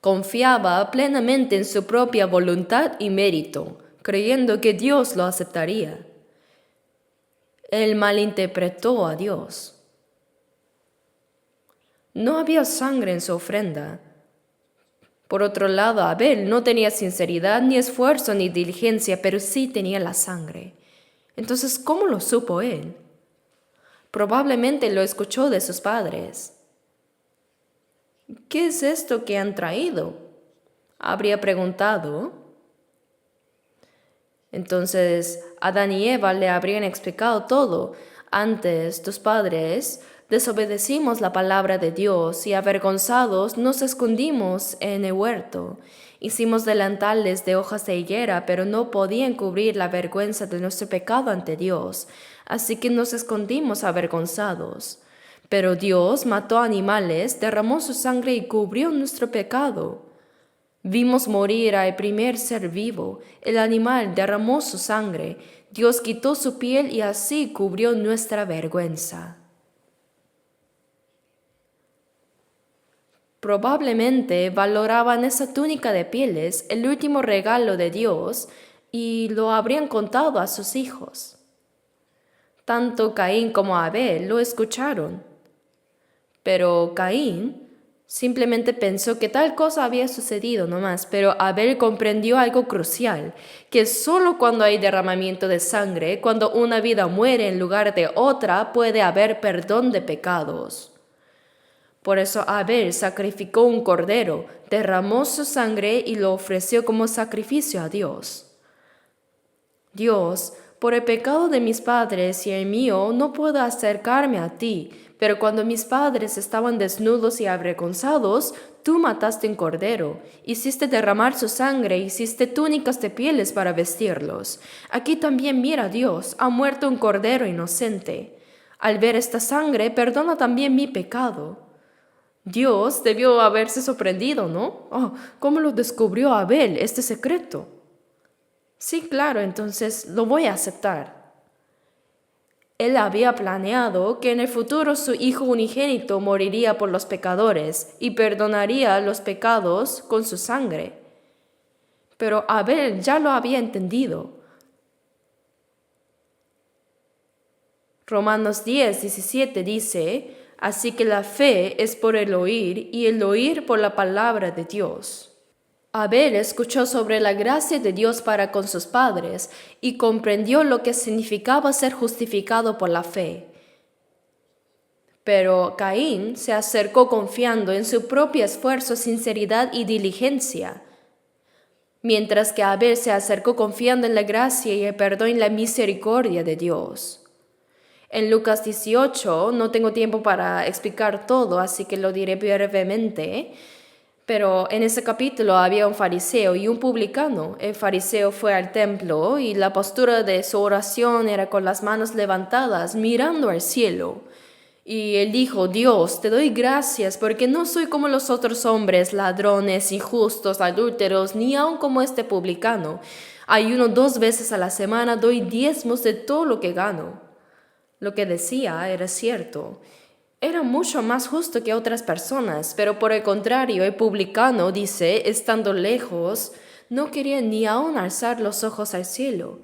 Confiaba plenamente en su propia voluntad y mérito, creyendo que Dios lo aceptaría. Él malinterpretó a Dios. No había sangre en su ofrenda. Por otro lado, Abel no tenía sinceridad, ni esfuerzo, ni diligencia, pero sí tenía la sangre. Entonces, ¿cómo lo supo él? Probablemente lo escuchó de sus padres. ¿Qué es esto que han traído?, habría preguntado. Entonces, Adán y Eva le habrían explicado todo. Antes, tus padres desobedecimos la palabra de Dios y avergonzados nos escondimos en el huerto. Hicimos delantales de hojas de higuera, pero no podían cubrir la vergüenza de nuestro pecado ante Dios, así que nos escondimos avergonzados. Pero Dios mató animales, derramó su sangre y cubrió nuestro pecado. Vimos morir al primer ser vivo, el animal derramó su sangre, Dios quitó su piel y así cubrió nuestra vergüenza. Probablemente valoraban esa túnica de pieles, el último regalo de Dios, y lo habrían contado a sus hijos. Tanto Caín como Abel lo escucharon. Pero Caín simplemente pensó que tal cosa había sucedido nomás, pero Abel comprendió algo crucial, que solo cuando hay derramamiento de sangre, cuando una vida muere en lugar de otra, puede haber perdón de pecados. Por eso Abel sacrificó un cordero, derramó su sangre y lo ofreció como sacrificio a Dios. Dios, por el pecado de mis padres y el mío, no puedo acercarme a ti, pero cuando mis padres estaban desnudos y avergonzados, tú mataste un cordero, hiciste derramar su sangre, hiciste túnicas de pieles para vestirlos. Aquí también mira Dios, ha muerto un cordero inocente. Al ver esta sangre, perdona también mi pecado. Dios debió haberse sorprendido, ¿no? Oh, ¿cómo lo descubrió Abel, este secreto? Sí, claro, entonces lo voy a aceptar. Él había planeado que en el futuro su hijo unigénito moriría por los pecadores y perdonaría los pecados con su sangre. Pero Abel ya lo había entendido. Romanos 10:17 dice, así que la fe es por el oír y el oír por la palabra de Dios. Abel escuchó sobre la gracia de Dios para con sus padres y comprendió lo que significaba ser justificado por la fe. Pero Caín se acercó confiando en su propio esfuerzo, sinceridad y diligencia, mientras que Abel se acercó confiando en la gracia y el perdón y la misericordia de Dios. En Lucas 18, no tengo tiempo para explicar todo, así que lo diré brevemente, pero en ese capítulo había un fariseo y un publicano. El fariseo fue al templo y la postura de su oración era con las manos levantadas, mirando al cielo. Y él dijo, Dios, te doy gracias porque no soy como los otros hombres, ladrones, injustos, adúlteros, ni aun como este publicano. Ayuno 2 veces a la semana, doy diezmos de todo lo que gano. Lo que decía era cierto. Era mucho más justo que otras personas, pero por el contrario, el publicano dice, estando lejos no quería ni aún alzar los ojos al cielo,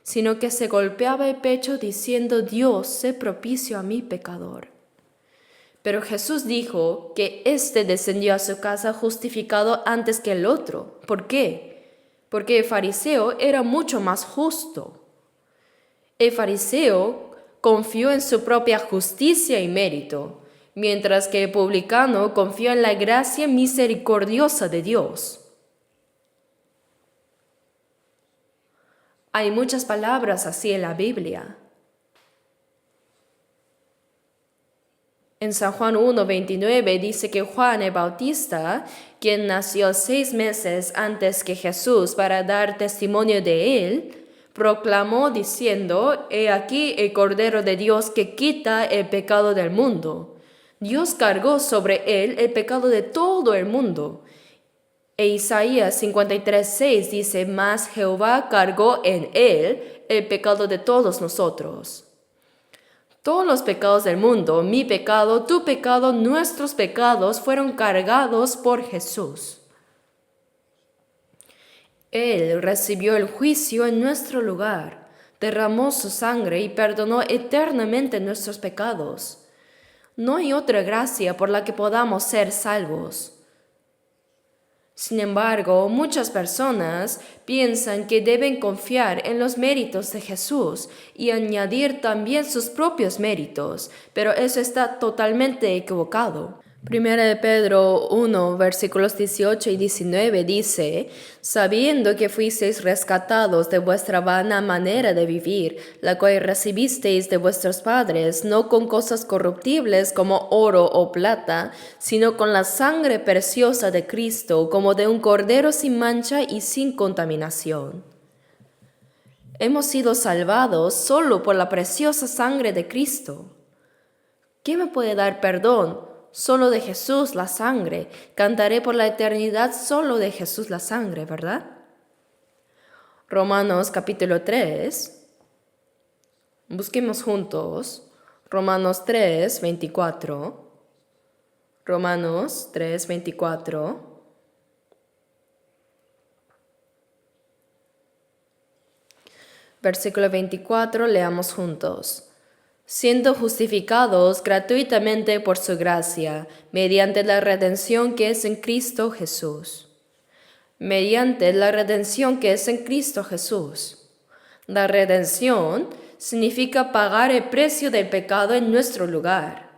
sino que se golpeaba el pecho diciendo: Dios, sé propicio a mi pecador. Pero Jesús dijo que éste descendió a su casa justificado antes que el otro. ¿Por qué? Porque el fariseo era mucho más justo. El fariseo confió en su propia justicia y mérito, mientras que el publicano confió en la gracia misericordiosa de Dios. Hay muchas palabras así en la Biblia. En San Juan 1:29 dice que Juan el Bautista, quien nació 6 meses antes que Jesús para dar testimonio de él, proclamó diciendo: He aquí el Cordero de Dios que quita el pecado del mundo. Dios cargó sobre él el pecado de todo el mundo. E Isaías 53:6 dice: Mas Jehová cargó en él el pecado de todos nosotros. Todos los pecados del mundo, mi pecado, tu pecado, nuestros pecados, fueron cargados por Jesús. Él recibió el juicio en nuestro lugar, derramó su sangre y perdonó eternamente nuestros pecados. No hay otra gracia por la que podamos ser salvos. Sin embargo, muchas personas piensan que deben confiar en los méritos de Jesús y añadir también sus propios méritos, pero eso está totalmente equivocado. Primera de Pedro 1, versículos 18 y 19 dice: Sabiendo que fuisteis rescatados de vuestra vana manera de vivir, la cual recibisteis de vuestros padres, no con cosas corruptibles como oro o plata, sino con la sangre preciosa de Cristo, como de un cordero sin mancha y sin contaminación. Hemos sido salvados solo por la preciosa sangre de Cristo. ¿Qué me puede dar perdón? Solo de Jesús la sangre. Cantaré por la eternidad solo de Jesús la sangre, ¿verdad? Romanos capítulo 3. Busquemos juntos. Romanos 3, 24. Romanos 3, 24. Versículo 24, leamos juntos. Siendo justificados gratuitamente por su gracia, mediante la redención que es en Cristo Jesús. Mediante la redención que es en Cristo Jesús. La redención significa pagar el precio del pecado en nuestro lugar.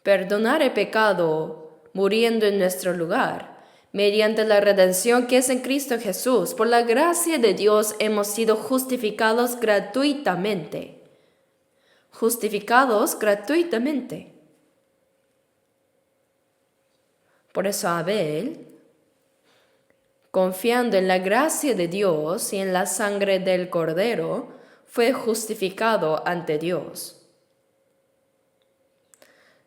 Perdonar el pecado muriendo en nuestro lugar. Mediante la redención que es en Cristo Jesús, por la gracia de Dios hemos sido justificados gratuitamente. Justificados gratuitamente. Por eso Abel, confiando en la gracia de Dios y en la sangre del Cordero, fue justificado ante Dios.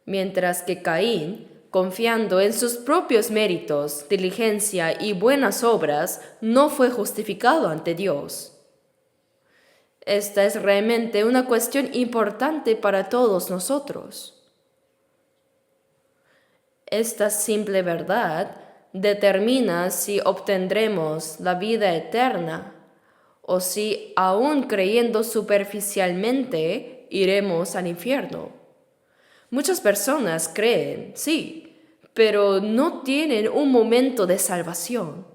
Mientras que Caín, confiando en sus propios méritos, diligencia y buenas obras, no fue justificado ante Dios. Esta es realmente una cuestión importante para todos nosotros. Esta simple verdad determina si obtendremos la vida eterna o si, aún creyendo superficialmente, iremos al infierno. Muchas personas creen, sí, pero no tienen un momento de salvación.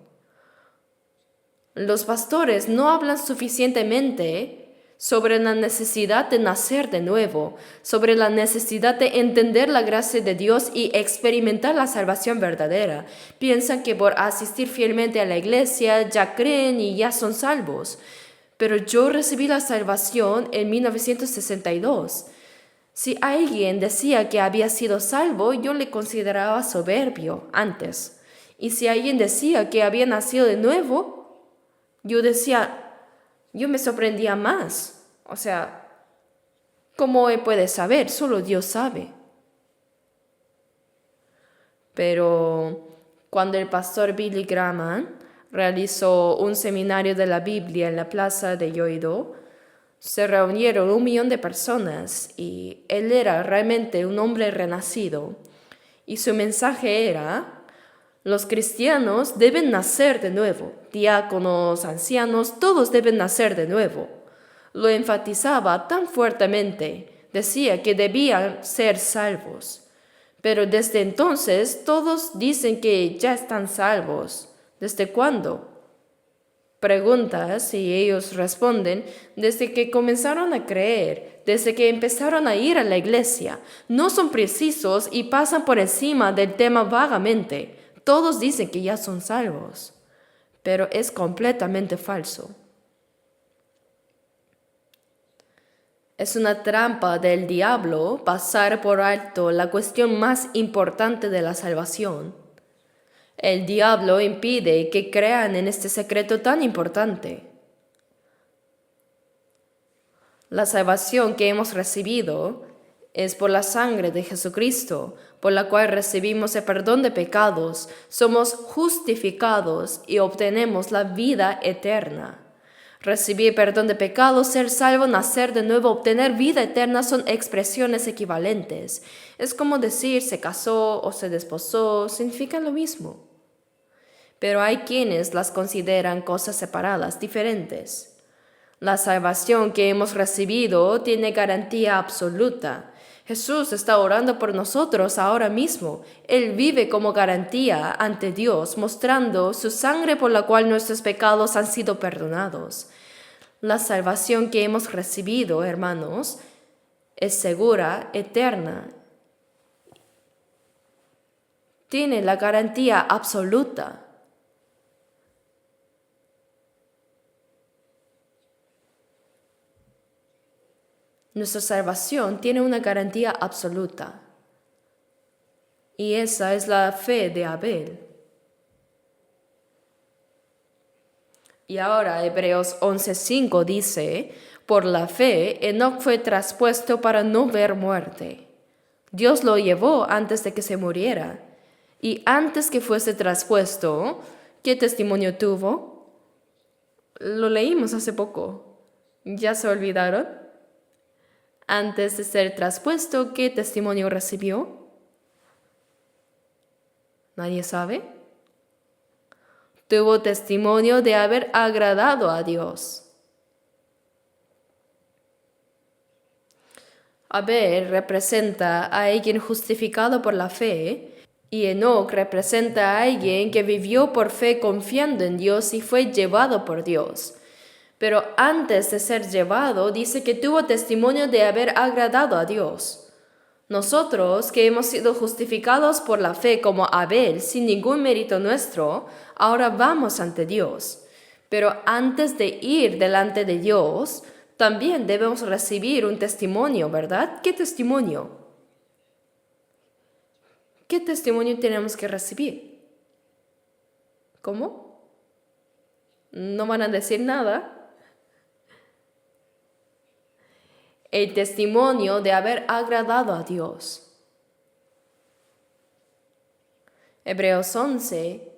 Los pastores no hablan suficientemente sobre la necesidad de nacer de nuevo, sobre la necesidad de entender la gracia de Dios y experimentar la salvación verdadera. Piensan que por asistir fielmente a la iglesia ya creen y ya son salvos. Pero yo recibí la salvación en 1962. Si alguien decía que había sido salvo, yo le consideraba soberbio antes. Y si alguien decía que había nacido de nuevo, yo me sorprendía más. O sea, ¿cómo él puede saber? Solo Dios sabe. Pero cuando el pastor Billy Graham realizó un seminario de la Biblia en la plaza de Yoido, se reunieron 1 millón de personas y él era realmente un hombre renacido. Y su mensaje era: Los cristianos deben nacer de nuevo. Diáconos, ancianos, todos deben nacer de nuevo. Lo enfatizaba tan fuertemente. Decía que debían ser salvos. Pero desde entonces todos dicen que ya están salvos. ¿Desde cuándo? Preguntas y ellos responden desde que comenzaron a creer, desde que empezaron a ir a la iglesia. No son precisos y pasan por encima del tema vagamente. Todos dicen que ya son salvos, pero es completamente falso. Es una trampa del diablo pasar por alto la cuestión más importante de la salvación. El diablo impide que crean en este secreto tan importante. La salvación que hemos recibido es por la sangre de Jesucristo, por la cual recibimos el perdón de pecados, somos justificados y obtenemos la vida eterna. Recibir perdón de pecados, ser salvo, nacer de nuevo, obtener vida eterna son expresiones equivalentes. Es como decir se casó o se desposó, significan lo mismo. Pero hay quienes las consideran cosas separadas, diferentes. La salvación que hemos recibido tiene garantía absoluta. Jesús está orando por nosotros ahora mismo. Él vive como garantía ante Dios, mostrando su sangre por la cual nuestros pecados han sido perdonados. La salvación que hemos recibido, hermanos, es segura, eterna. Tiene la garantía absoluta. Nuestra salvación tiene una garantía absoluta. Y esa es la fe de Abel. Y ahora Hebreos 11:5 dice, por la fe Enoc fue traspuesto para no ver muerte. Dios lo llevó antes de que se muriera. Y antes que fuese traspuesto, ¿qué testimonio tuvo? Lo leímos hace poco. ¿Ya se olvidaron? Antes de ser traspuesto, ¿qué testimonio recibió? ¿Nadie sabe? Tuvo testimonio de haber agradado a Dios. Abel representa a alguien justificado por la fe y Enoc representa a alguien que vivió por fe confiando en Dios y fue llevado por Dios. Pero antes de ser llevado, dice que tuvo testimonio de haber agradado a Dios. Nosotros, que hemos sido justificados por la fe como Abel, sin ningún mérito nuestro, ahora vamos ante Dios. Pero antes de ir delante de Dios, también debemos recibir un testimonio, ¿verdad? ¿Qué testimonio? ¿Qué testimonio tenemos que recibir? ¿Cómo? ¿No van a decir nada? El testimonio de haber agradado a Dios. Hebreos 11,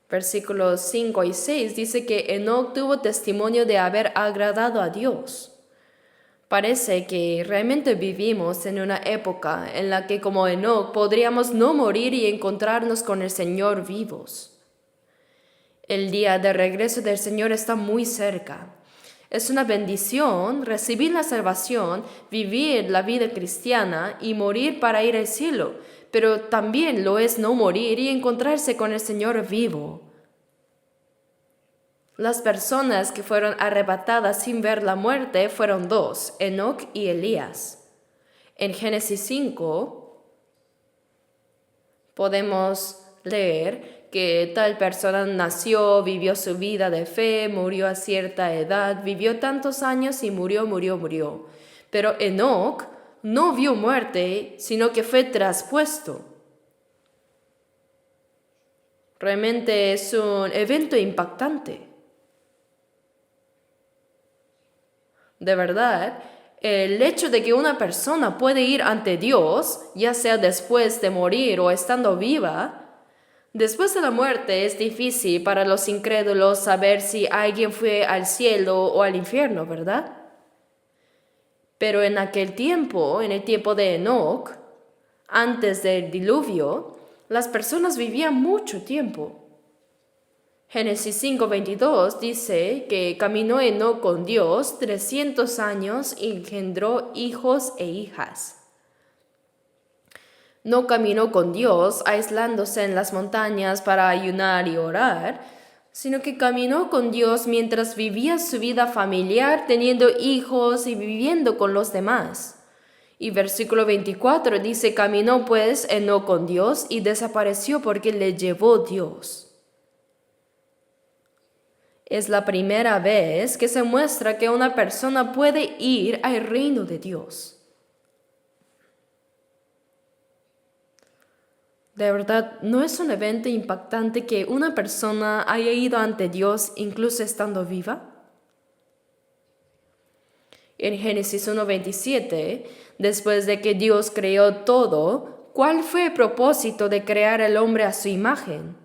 versículos 5 y 6 dice que Enoc tuvo testimonio de haber agradado a Dios. Parece que realmente vivimos en una época en la que como Enoc podríamos no morir y encontrarnos con el Señor vivos. El día de regreso del Señor está muy cerca. Es una bendición recibir la salvación, vivir la vida cristiana y morir para ir al cielo, pero también lo es no morir y encontrarse con el Señor vivo. Las personas que fueron arrebatadas sin ver la muerte fueron dos, Enoc y Elías. En Génesis 5 podemos leer que tal persona nació, vivió su vida de fe, murió a cierta edad, vivió tantos años y murió. Pero Enoc no vio muerte, sino que fue traspuesto. Realmente es un evento impactante. De verdad, el hecho de que una persona puede ir ante Dios, ya sea después de morir o estando viva, después de la muerte es difícil para los incrédulos saber si alguien fue al cielo o al infierno, ¿verdad? Pero en aquel tiempo, en el tiempo de Enoc, antes del diluvio, las personas vivían mucho tiempo. Génesis 5:22 dice que caminó Enoc con Dios 300 años y engendró hijos e hijas. No caminó con Dios aislándose en las montañas para ayunar y orar, sino que caminó con Dios mientras vivía su vida familiar, teniendo hijos y viviendo con los demás. Y versículo 24 dice, caminó pues Enoc con Dios y desapareció porque le llevó Dios. Es la primera vez que se muestra que una persona puede ir al reino de Dios. De verdad, ¿no es un evento impactante que una persona haya ido ante Dios incluso estando viva? En Génesis 1:27, después de que Dios creó todo, ¿cuál fue el propósito de crear al hombre a su imagen?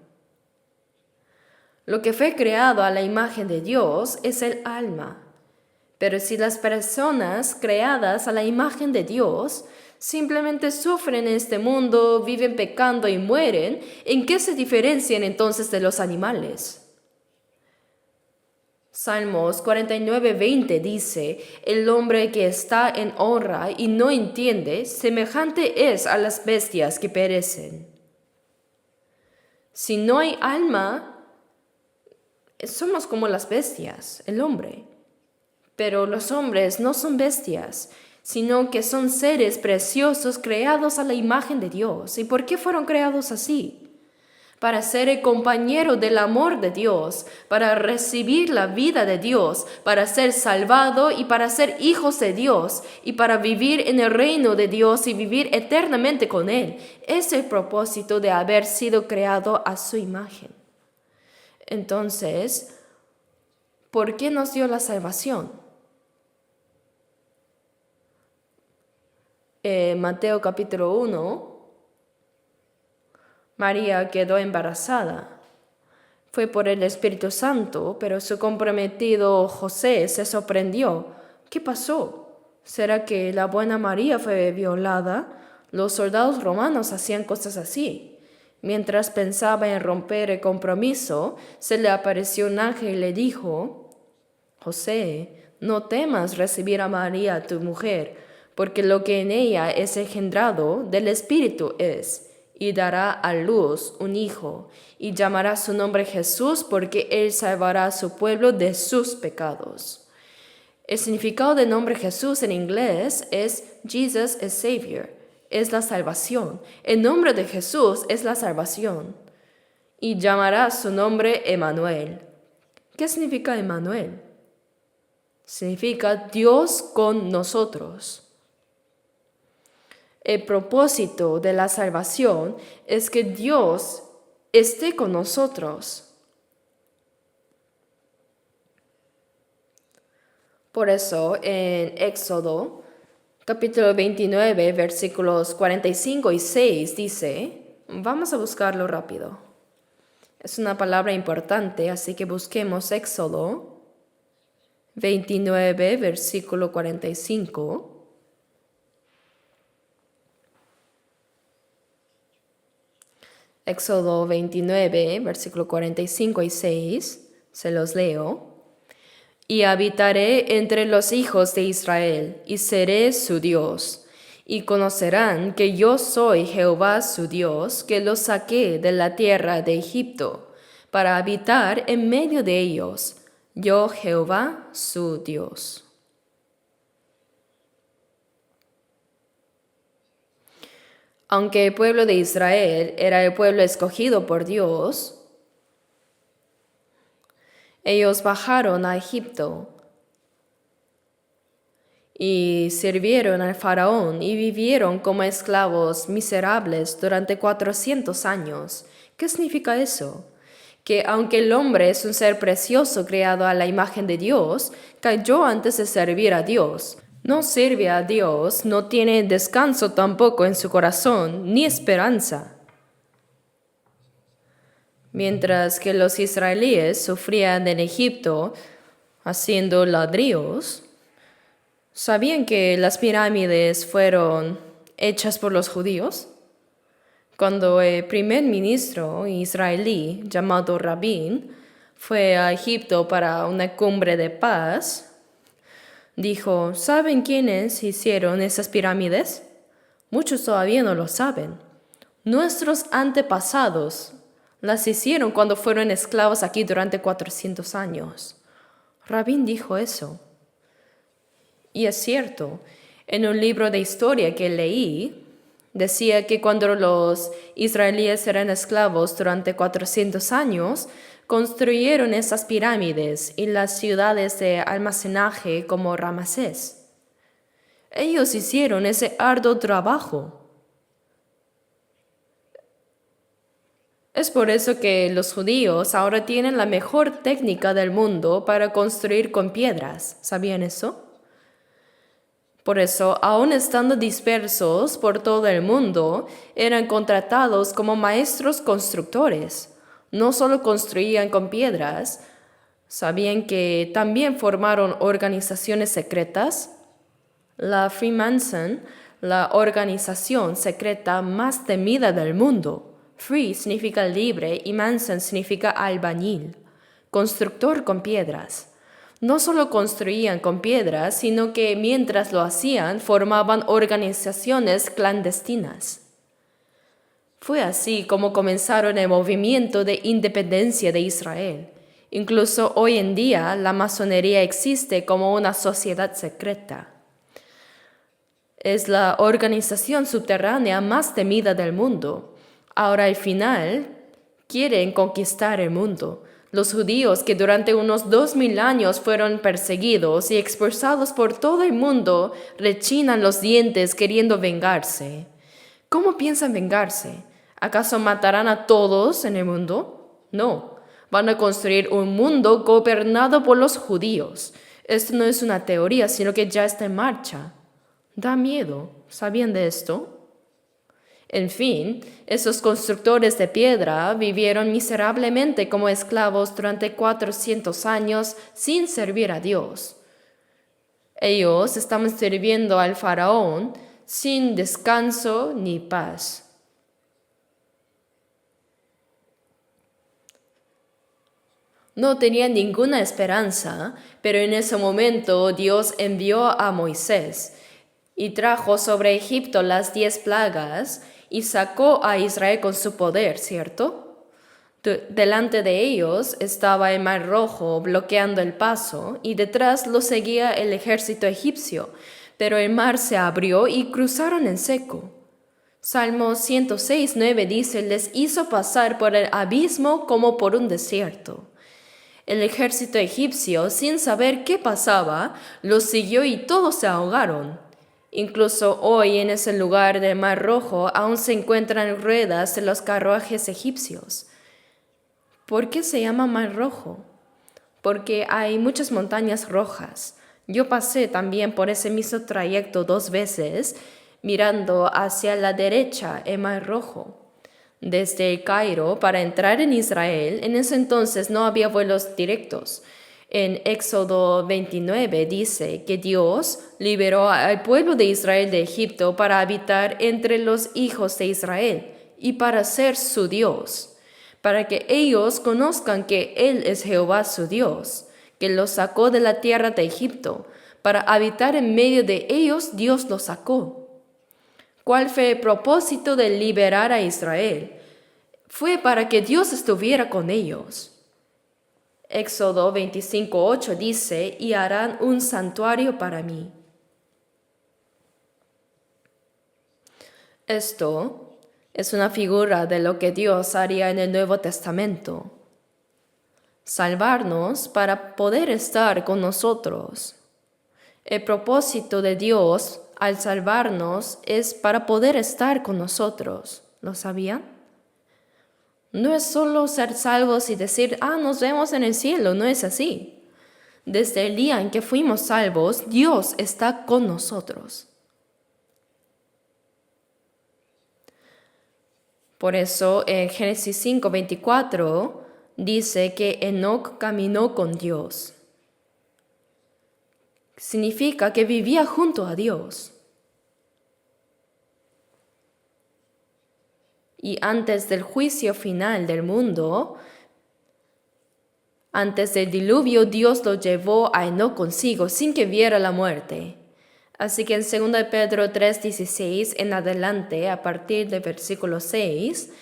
Lo que fue creado a la imagen de Dios es el alma. Pero si las personas creadas a la imagen de Dios simplemente sufren en este mundo, viven pecando y mueren, ¿en qué se diferencian entonces de los animales? Salmos 49:20 dice, el hombre que está en honra y no entiende, semejante es a las bestias que perecen. Si no hay alma, somos como las bestias, el hombre. Pero los hombres no son bestias, sino que son seres preciosos creados a la imagen de Dios. ¿Y por qué fueron creados así? Para ser el compañero del amor de Dios, para recibir la vida de Dios, para ser salvado y para ser hijos de Dios y para vivir en el reino de Dios y vivir eternamente con Él. Es el propósito de haber sido creado a su imagen. Entonces, ¿por qué nos dio la salvación? Mateo capítulo 1, María quedó embarazada. Fue por el Espíritu Santo, pero su comprometido José se sorprendió. ¿Qué pasó? ¿Será que la buena María fue violada? Los soldados romanos hacían cosas así. Mientras pensaba en romper el compromiso, se le apareció un ángel y le dijo, José, no temas recibir a María tu mujer, porque lo que en ella es engendrado del Espíritu es, y dará a luz un hijo, y llamará su nombre Jesús, porque él salvará a su pueblo de sus pecados. El significado del nombre Jesús en inglés es Jesus is Savior, es la salvación. El nombre de Jesús es la salvación. Y llamará su nombre Emmanuel. ¿Qué significa Emmanuel? Significa Dios con nosotros. El propósito de la salvación es que Dios esté con nosotros. Por eso en Éxodo, capítulo 29, versículos 45 y 6 dice, vamos a buscarlo rápido. Es una palabra importante, así que busquemos Éxodo 29, versículo 45. Éxodo 29, versículo 45 y 6, se los leo. Y habitaré entre los hijos de Israel, y seré su Dios. Y conocerán que yo soy Jehová su Dios, que los saqué de la tierra de Egipto, para habitar en medio de ellos, yo Jehová su Dios. Aunque el pueblo de Israel era el pueblo escogido por Dios, ellos bajaron a Egipto y sirvieron al faraón y vivieron como esclavos miserables durante 400 años. ¿Qué significa eso? Que aunque el hombre es un ser precioso creado a la imagen de Dios, cayó antes de servir a Dios. No sirve a Dios, no tiene descanso tampoco en su corazón, ni esperanza. Mientras que los israelíes sufrían en Egipto haciendo ladrillos, ¿Sabían que las pirámides fueron hechas por los judíos? Cuando el primer ministro israelí llamado Rabin fue a Egipto para una cumbre de paz, dijo, ¿saben quiénes hicieron esas pirámides? Muchos todavía no lo saben. Nuestros antepasados las hicieron cuando fueron esclavos aquí durante 400 años. Rabin dijo eso. Y es cierto, en un libro de historia que leí, decía que cuando los israelíes eran esclavos durante 400 años, construyeron esas pirámides y las ciudades de almacenaje como Ramsés. Ellos hicieron ese arduo trabajo. Es por eso que los judíos ahora tienen la mejor técnica del mundo para construir con piedras. ¿Sabían eso? Por eso, aun estando dispersos por todo el mundo, eran contratados como maestros constructores. No solo construían con piedras, ¿sabían que también formaron organizaciones secretas? La Freemason, la organización secreta más temida del mundo. Free significa libre y Manson significa albañil, constructor con piedras. No solo construían con piedras, sino que mientras lo hacían formaban organizaciones clandestinas. Fue así como comenzaron el movimiento de independencia de Israel. Incluso hoy en día la masonería existe como una sociedad secreta. Es la organización subterránea más temida del mundo. Ahora al final quieren conquistar el mundo. Los judíos que durante unos 2000 años fueron perseguidos y expulsados por todo el mundo rechinan los dientes queriendo vengarse. ¿Cómo piensan vengarse? ¿Acaso matarán a todos en el mundo? No, van a construir un mundo gobernado por los judíos. Esto no es una teoría, sino que ya está en marcha. Da miedo. ¿Sabían de esto? En fin, esos constructores de piedra vivieron miserablemente como esclavos durante 400 años sin servir a Dios. Ellos estaban sirviendo al faraón sin descanso ni paz. No tenían ninguna esperanza, pero en ese momento Dios envió a Moisés y trajo sobre Egipto las 10 plagas y sacó a Israel con su poder, ¿cierto? Delante de ellos estaba el Mar Rojo bloqueando el paso y detrás lo seguía el ejército egipcio, pero el mar se abrió y cruzaron en seco. Salmo 106:9 dice, les hizo pasar por el abismo como por un desierto. El ejército egipcio, sin saber qué pasaba, los siguió y todos se ahogaron. Incluso hoy en ese lugar del Mar Rojo aún se encuentran ruedas de los carruajes egipcios. ¿Por qué se llama Mar Rojo? Porque hay muchas montañas rojas. Yo pasé también por ese mismo trayecto 2 veces, mirando hacia la derecha el Mar Rojo. Desde el Cairo, para entrar en Israel, en ese entonces no había vuelos directos. En Éxodo 29 dice que Dios liberó al pueblo de Israel de Egipto para habitar entre los hijos de Israel y para ser su Dios, para que ellos conozcan que Él es Jehová su Dios, que los sacó de la tierra de Egipto. Para habitar en medio de ellos, Dios los sacó. ¿Cuál fue el propósito de liberar a Israel? Fue para que Dios estuviera con ellos. Éxodo 25:8 dice, y harán un santuario para mí. Esto es una figura de lo que Dios haría en el Nuevo Testamento. Salvarnos para poder estar con nosotros. El propósito de Dios al salvarnos es para poder estar con nosotros. ¿Lo sabían? No es solo ser salvos y decir, nos vemos en el cielo, no es así. Desde el día en que fuimos salvos, Dios está con nosotros. Por eso en Génesis 5:24 dice que Enoc caminó con Dios. Significa que vivía junto a Dios. Y antes del juicio final del mundo, antes del diluvio, Dios lo llevó a Enoc consigo sin que viera la muerte. Así que en 2 Pedro 3:16 en adelante, a partir del versículo 6,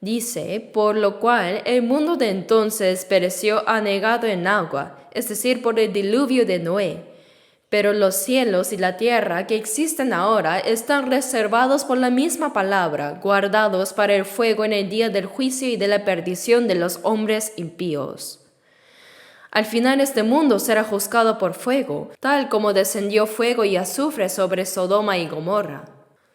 dice, por lo cual el mundo de entonces pereció anegado en agua, es decir, por el diluvio de Noé. Pero los cielos y la tierra que existen ahora están reservados por la misma palabra, guardados para el fuego en el día del juicio y de la perdición de los hombres impíos. Al final este mundo será juzgado por fuego, tal como descendió fuego y azufre sobre Sodoma y Gomorra.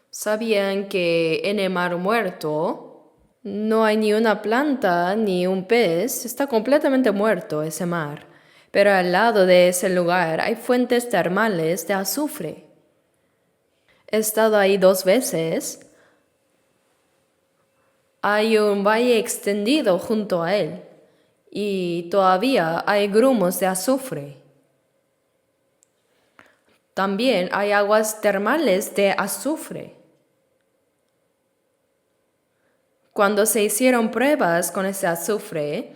¿Sabían que en el Mar Muerto no hay ni una planta ni un pez? Está completamente muerto ese mar. Pero al lado de ese lugar hay fuentes termales de azufre. He estado ahí 2 veces. Hay un valle extendido junto a él y todavía hay grumos de azufre. También hay aguas termales de azufre. Cuando se hicieron pruebas con ese azufre,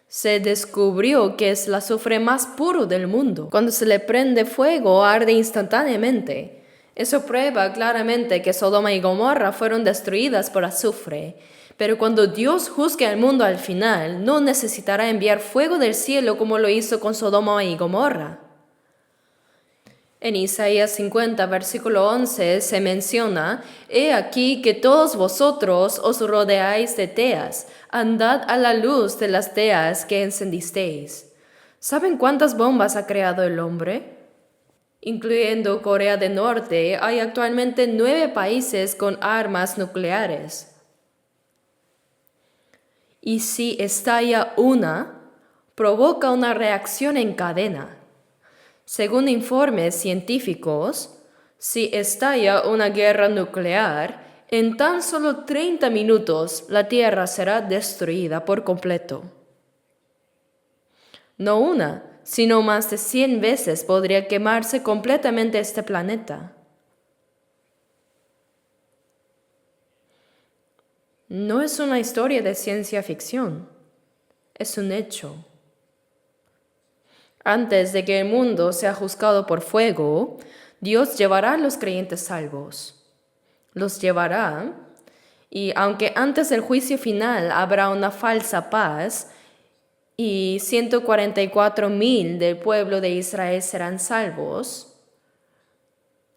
se descubrió que es el azufre más puro del mundo. Cuando se le prende fuego, arde instantáneamente. Eso prueba claramente que Sodoma y Gomorra fueron destruidas por azufre. Pero cuando Dios juzgue al mundo al final, no necesitará enviar fuego del cielo como lo hizo con Sodoma y Gomorra. En Isaías 50, versículo 11, se menciona, «He aquí que todos vosotros os rodeáis de teas, andad a la luz de las teas que encendisteis». ¿Saben cuántas bombas ha creado el hombre? Incluyendo Corea del Norte, hay actualmente 9 países con armas nucleares. Y si estalla una, provoca una reacción en cadena. Según informes científicos, si estalla una guerra nuclear, en tan solo 30 minutos la Tierra será destruida por completo. No una, sino más de 100 veces podría quemarse completamente este planeta. No es una historia de ciencia ficción, es un hecho. Antes de que el mundo sea juzgado por fuego, Dios llevará a los creyentes salvos. Los llevará, y aunque antes del juicio final habrá una falsa paz, y 144,000 del pueblo de Israel serán salvos,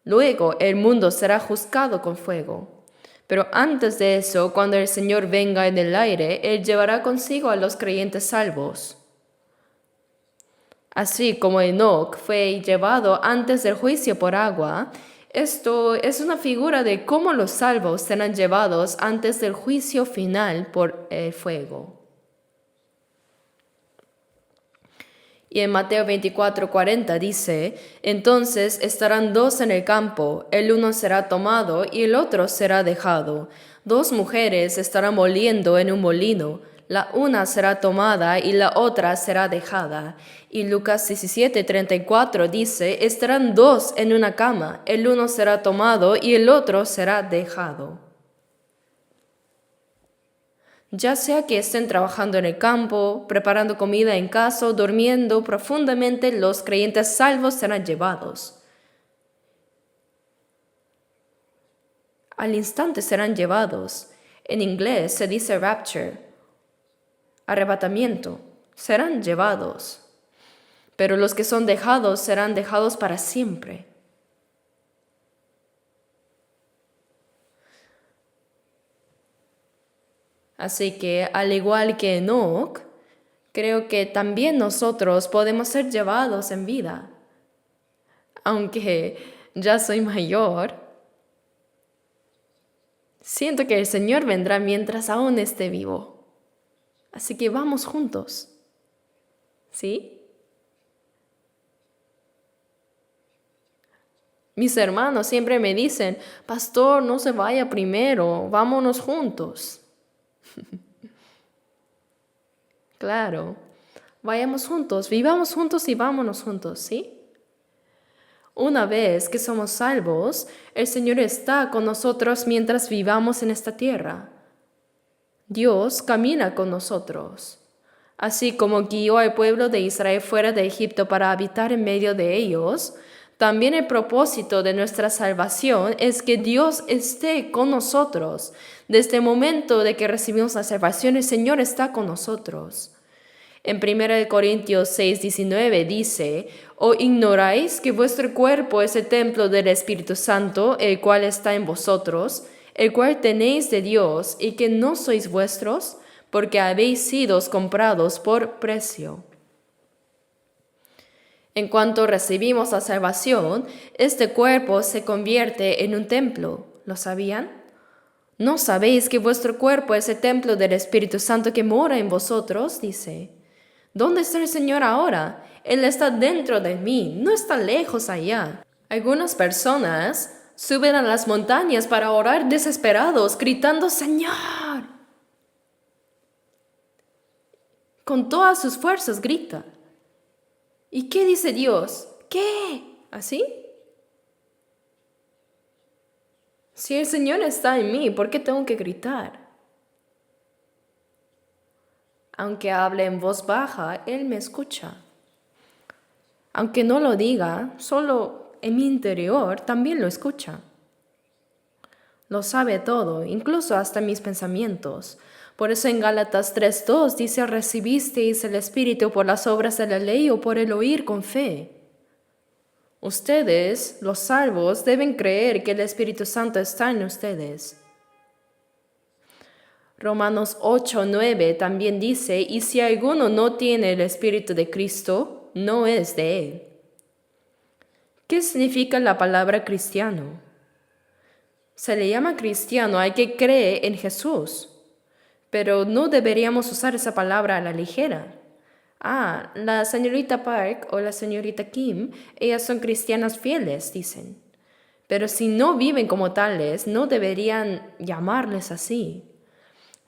luego el mundo será juzgado con fuego. Pero antes de eso, cuando el Señor venga en el aire, Él llevará consigo a los creyentes salvos. Así como Enoc fue llevado antes del juicio por agua, esto es una figura de cómo los salvos serán llevados antes del juicio final por el fuego. Y en Mateo 24:40 dice, entonces estarán 2 en el campo, el uno será tomado y el otro será dejado. 2 mujeres estarán moliendo en un molino, la una será tomada y la otra será dejada. Y Lucas 17:34 dice, estarán 2 en una cama, el uno será tomado y el otro será dejado. Ya sea que estén trabajando en el campo, preparando comida en casa o durmiendo profundamente, los creyentes salvos serán llevados. Al instante serán llevados. En inglés se dice rapture, arrebatamiento. Serán llevados. Pero los que son dejados serán dejados para siempre. Así que, al igual que Enoc, creo que también nosotros podemos ser llevados en vida. Aunque ya soy mayor, siento que el Señor vendrá mientras aún esté vivo. Así que vamos juntos. ¿Sí? Mis hermanos siempre me dicen, pastor, no se vaya primero, vámonos juntos. Claro, Vayamos juntos, vivamos juntos y vámonos juntos, ¿sí? Una vez que somos salvos, el Señor está con nosotros mientras vivamos en esta tierra. Dios camina con nosotros. Así como guió al pueblo de Israel fuera de Egipto para habitar en medio de ellos, también el propósito de nuestra salvación es que Dios esté con nosotros. Desde el momento de que recibimos la salvación, el Señor está con nosotros. En 1 Corintios 6:19 dice: ¿O ignoráis que vuestro cuerpo es el templo del Espíritu Santo, el cual está en vosotros, el cual tenéis de Dios, y que no sois vuestros, porque habéis sido comprados por precio? En cuanto recibimos la salvación, este cuerpo se convierte en un templo. ¿Lo sabían? ¿No sabéis que vuestro cuerpo es el templo del Espíritu Santo que mora en vosotros? Dice. ¿Dónde está el Señor ahora? Él está dentro de mí, no está lejos allá. Algunas personas suben a las montañas para orar desesperados, gritando: ¡Señor! Con todas sus fuerzas grita. ¿Y qué dice Dios? ¿Qué? ¿Así? Si el Señor está en mí, ¿por qué tengo que gritar? Aunque hable en voz baja, Él me escucha. Aunque no lo diga, solo en mi interior también lo escucha. Lo sabe todo, incluso hasta mis pensamientos. Por eso en Gálatas 3:2 dice: ¿recibisteis el Espíritu por las obras de la ley o por el oír con fe? Ustedes, los salvos, deben creer que el Espíritu Santo está en ustedes. Romanos 8:9 también dice: y si alguno no tiene el Espíritu de Cristo, no es de él. ¿Qué significa la palabra cristiano? Se le llama cristiano al que cree en Jesús, pero no deberíamos usar esa palabra a la ligera. La señorita Park o la señorita Kim, ellas son cristianas fieles, dicen. Pero si no viven como tales, no deberían llamarles así.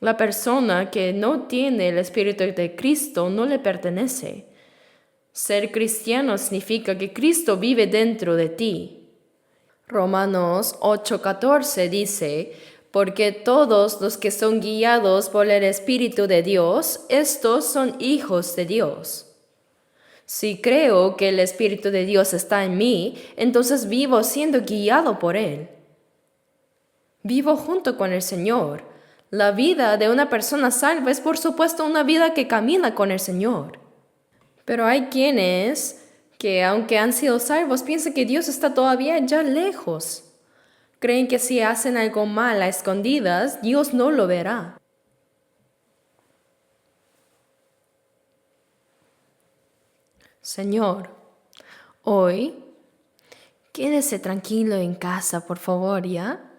La persona que no tiene el Espíritu de Cristo no le pertenece. Ser cristiano significa que Cristo vive dentro de ti. Romanos 8:14 dice: porque todos los que son guiados por el Espíritu de Dios, estos son hijos de Dios. Si creo que el Espíritu de Dios está en mí, entonces vivo siendo guiado por Él. Vivo junto con el Señor. La vida de una persona salva es, por supuesto, una vida que camina con el Señor. Pero hay quienes que, aunque han sido salvos, piensan que Dios está todavía ya lejos. Creen que si hacen algo mal a escondidas, Dios no lo verá. Señor, hoy, quédese tranquilo en casa, por favor, ¿ya?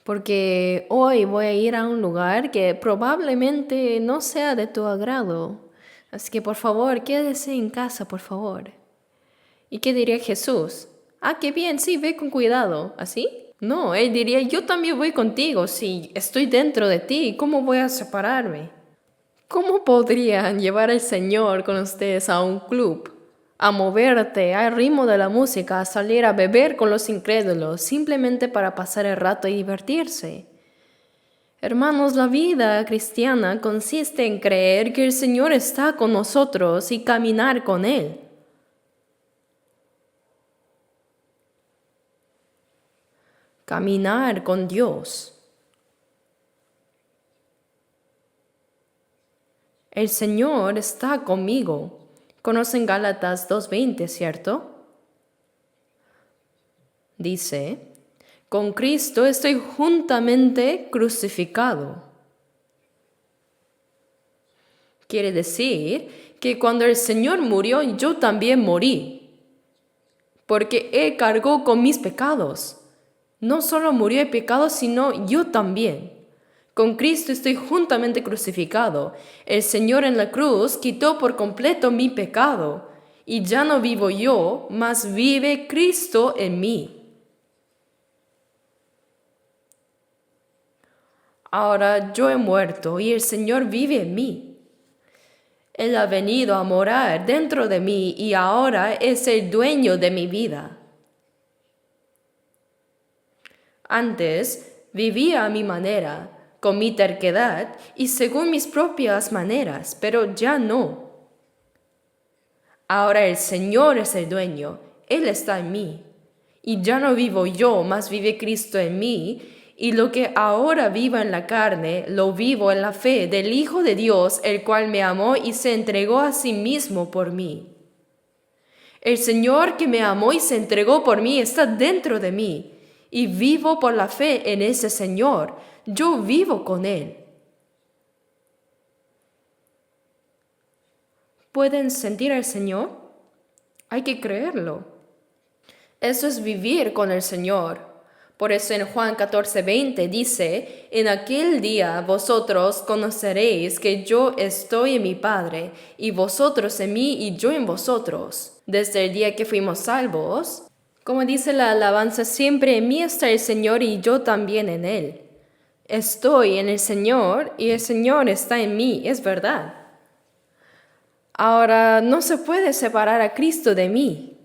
Porque hoy voy a ir a un lugar que probablemente no sea de tu agrado. Así que por favor, quédese en casa, por favor. ¿Y qué diría Jesús? Qué bien, sí, ve con cuidado. ¿Así? No, él diría: yo también voy contigo. Si estoy dentro de ti, ¿cómo voy a separarme? ¿Cómo podrían llevar al Señor con ustedes a un club, a moverte al ritmo de la música, a salir a beber con los incrédulos, simplemente para pasar el rato y divertirse? Hermanos, la vida cristiana consiste en creer que el Señor está con nosotros y caminar con Él. Caminar con Dios. El Señor está conmigo. ¿Conocen Gálatas 2:20, cierto? Dice: con Cristo estoy juntamente crucificado. Quiere decir que cuando el Señor murió, yo también morí, porque Él cargó con mis pecados. No solo murió el pecado, sino yo también. Con Cristo estoy juntamente crucificado. El Señor en la cruz quitó por completo mi pecado, y ya no vivo yo, mas vive Cristo en mí. Ahora yo he muerto y el Señor vive en mí. Él ha venido a morar dentro de mí y ahora es el dueño de mi vida. Antes vivía a mi manera, con mi terquedad y según mis propias maneras, pero ya no. Ahora el Señor es el dueño, Él está en mí. Y ya no vivo yo, mas vive Cristo en mí, y lo que ahora vivo en la carne, lo vivo en la fe del Hijo de Dios, el cual me amó y se entregó a sí mismo por mí. El Señor que me amó y se entregó por mí está dentro de mí, y vivo por la fe en ese Señor. Yo vivo con Él. ¿Pueden sentir al Señor? Hay que creerlo. Eso es vivir con el Señor. Por eso en Juan 14:20 dice, en aquel día vosotros conoceréis que yo estoy en mi Padre, y vosotros en mí y yo en vosotros. Desde el día que fuimos salvos, como dice la alabanza, siempre en mí está el Señor y yo también en Él. Estoy en el Señor y el Señor está en mí, es verdad. Ahora, no se puede separar a Cristo de mí.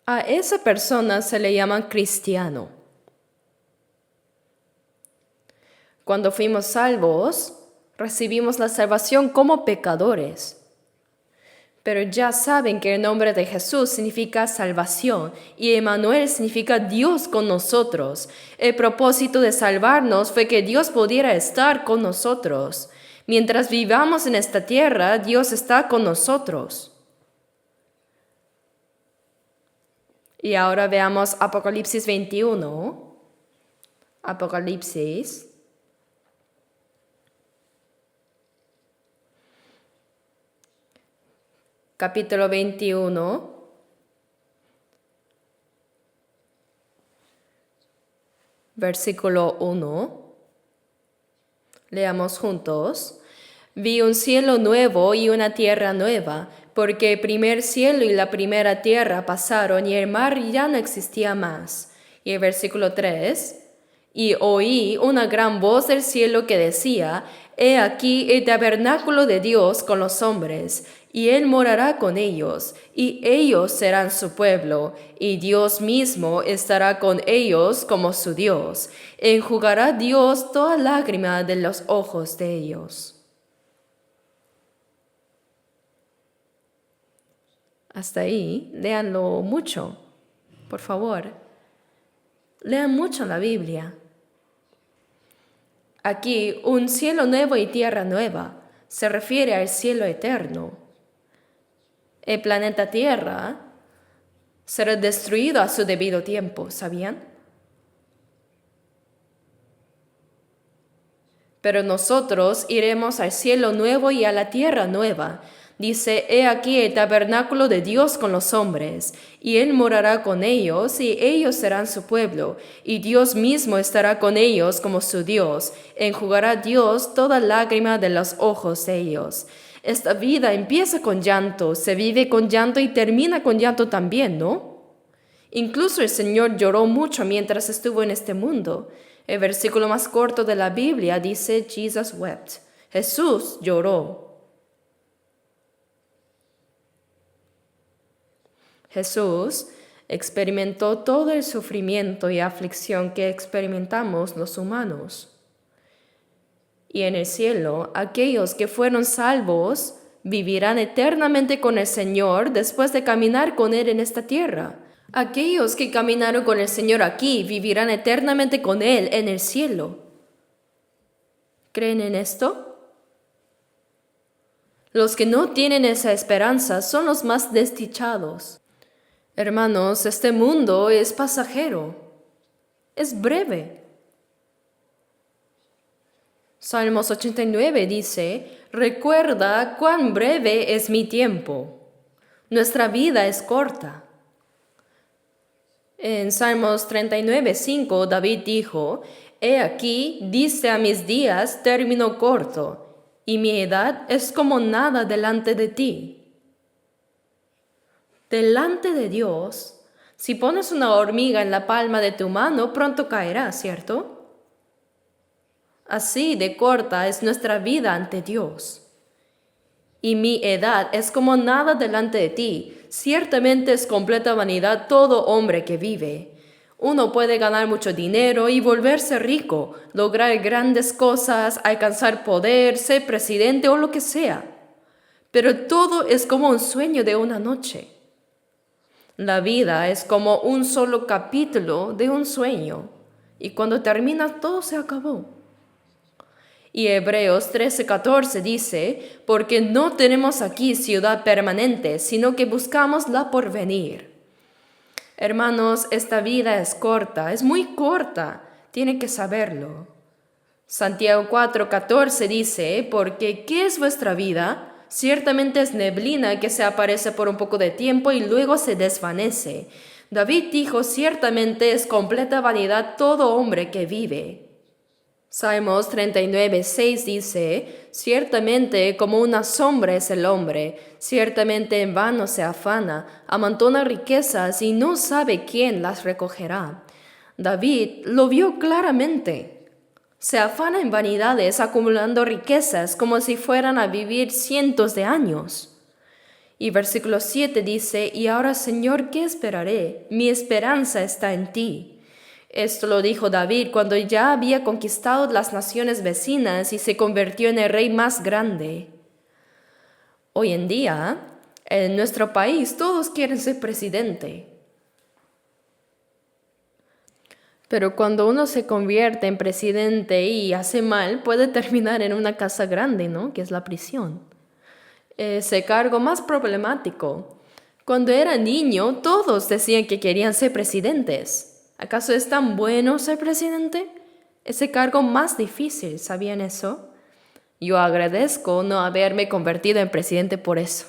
A esa persona se le llama cristiano. Cuando fuimos salvos, recibimos la salvación como pecadores. Pero ya saben que el nombre de Jesús significa salvación y Emmanuel significa Dios con nosotros. El propósito de salvarnos fue que Dios pudiera estar con nosotros. Mientras vivamos en esta tierra, Dios está con nosotros. Y ahora veamos Apocalipsis 21. Apocalipsis. Capítulo 21. Versículo 1. Leamos juntos. Vi un cielo nuevo y una tierra nueva, porque el primer cielo y la primera tierra pasaron y el mar ya no existía más. Y el versículo 3. Y oí una gran voz del cielo que decía, He aquí el tabernáculo de Dios con los hombres, y Él morará con ellos, y ellos serán su pueblo, y Dios mismo estará con ellos como su Dios. Enjugará Dios toda lágrima de los ojos de ellos. Hasta ahí, léanlo mucho, por favor. Lean mucho la Biblia. Aquí, un cielo nuevo y tierra nueva se refiere al cielo eterno. El planeta Tierra será destruido a su debido tiempo, ¿sabían? Pero nosotros iremos al cielo nuevo y a la tierra nueva. Dice, he aquí el tabernáculo de Dios con los hombres, y Él morará con ellos, y ellos serán su pueblo, y Dios mismo estará con ellos como su Dios. Enjugará Dios toda lágrima de los ojos de ellos. Esta vida empieza con llanto, se vive con llanto y termina con llanto también, ¿no? Incluso el Señor lloró mucho mientras estuvo en este mundo. El versículo más corto de la Biblia dice, Jesus wept. Jesús lloró. Jesús experimentó todo el sufrimiento y aflicción que experimentamos los humanos. Y en el cielo, aquellos que fueron salvos vivirán eternamente con el Señor después de caminar con Él en esta tierra. Aquellos que caminaron con el Señor aquí vivirán eternamente con Él en el cielo. ¿Creen en esto? Los que no tienen esa esperanza son los más desdichados. Hermanos, este mundo es pasajero, es breve. Salmos 89 dice, recuerda cuán breve es mi tiempo. Nuestra vida es corta. En Salmos 39:5 David dijo, He aquí, dice a mis días término corto, y mi edad es como nada delante de ti. Delante de Dios, si pones una hormiga en la palma de tu mano, pronto caerá, ¿cierto? Así de corta es nuestra vida ante Dios. Y mi edad es como nada delante de ti. Ciertamente es completa vanidad todo hombre que vive. Uno puede ganar mucho dinero y volverse rico, lograr grandes cosas, alcanzar poder, ser presidente o lo que sea. Pero todo es como un sueño de una noche. La vida es como un solo capítulo de un sueño. Y cuando termina todo se acabó. Y Hebreos 13:14 dice, porque no tenemos aquí ciudad permanente, sino que buscamos la porvenir. Hermanos, esta vida es corta, es muy corta, tienen que saberlo. Santiago 4:14 dice, porque ¿qué es vuestra vida? Ciertamente es neblina que se aparece por un poco de tiempo y luego se desvanece. David dijo, ciertamente es completa vanidad todo hombre que vive. Salmos 39:6 dice, ciertamente como una sombra es el hombre, ciertamente en vano se afana, amontona riquezas y no sabe quién las recogerá. David lo vio claramente. Se afana en vanidades acumulando riquezas como si fueran a vivir cientos de años. Y versículo 7 dice, y ahora Señor, ¿qué esperaré? Mi esperanza está en ti. Esto lo dijo David cuando ya había conquistado las naciones vecinas y se convirtió en el rey más grande. Hoy en día, en nuestro país, todos quieren ser presidente. Pero cuando uno se convierte en presidente y hace mal, puede terminar en una casa grande, ¿no? Que es la prisión. Ese cargo más problemático. Cuando era niño, todos decían que querían ser presidentes. ¿Acaso es tan bueno ser presidente? Ese cargo más difícil, ¿sabían eso? Yo agradezco no haberme convertido en presidente por eso.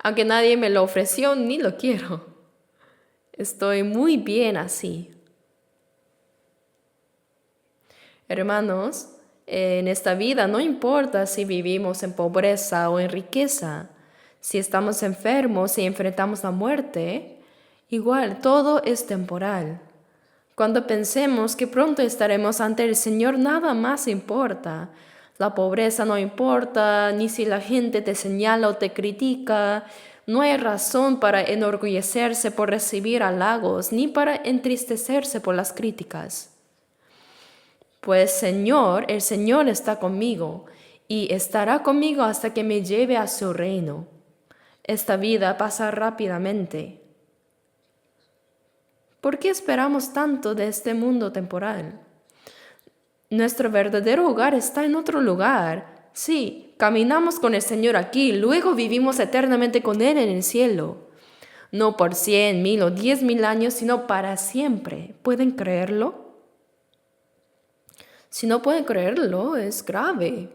Aunque nadie me lo ofreció, ni lo quiero. Estoy muy bien así. Hermanos, en esta vida no importa si vivimos en pobreza o en riqueza, si estamos enfermos y enfrentamos la muerte, igual, todo es temporal. Cuando pensemos que pronto estaremos ante el Señor, nada más importa. La pobreza no importa, ni si la gente te señala o te critica. No hay razón para enorgullecerse por recibir halagos, ni para entristecerse por las críticas. Pues el Señor está conmigo, y estará conmigo hasta que me lleve a su reino. Esta vida pasa rápidamente. ¿Por qué esperamos tanto de este mundo temporal? Nuestro verdadero hogar está en otro lugar. Sí, caminamos con el Señor aquí, luego vivimos eternamente con Él en el cielo. No por 100, 1000 o 10,000 años, sino para siempre. ¿Pueden creerlo? Si no pueden creerlo, es grave.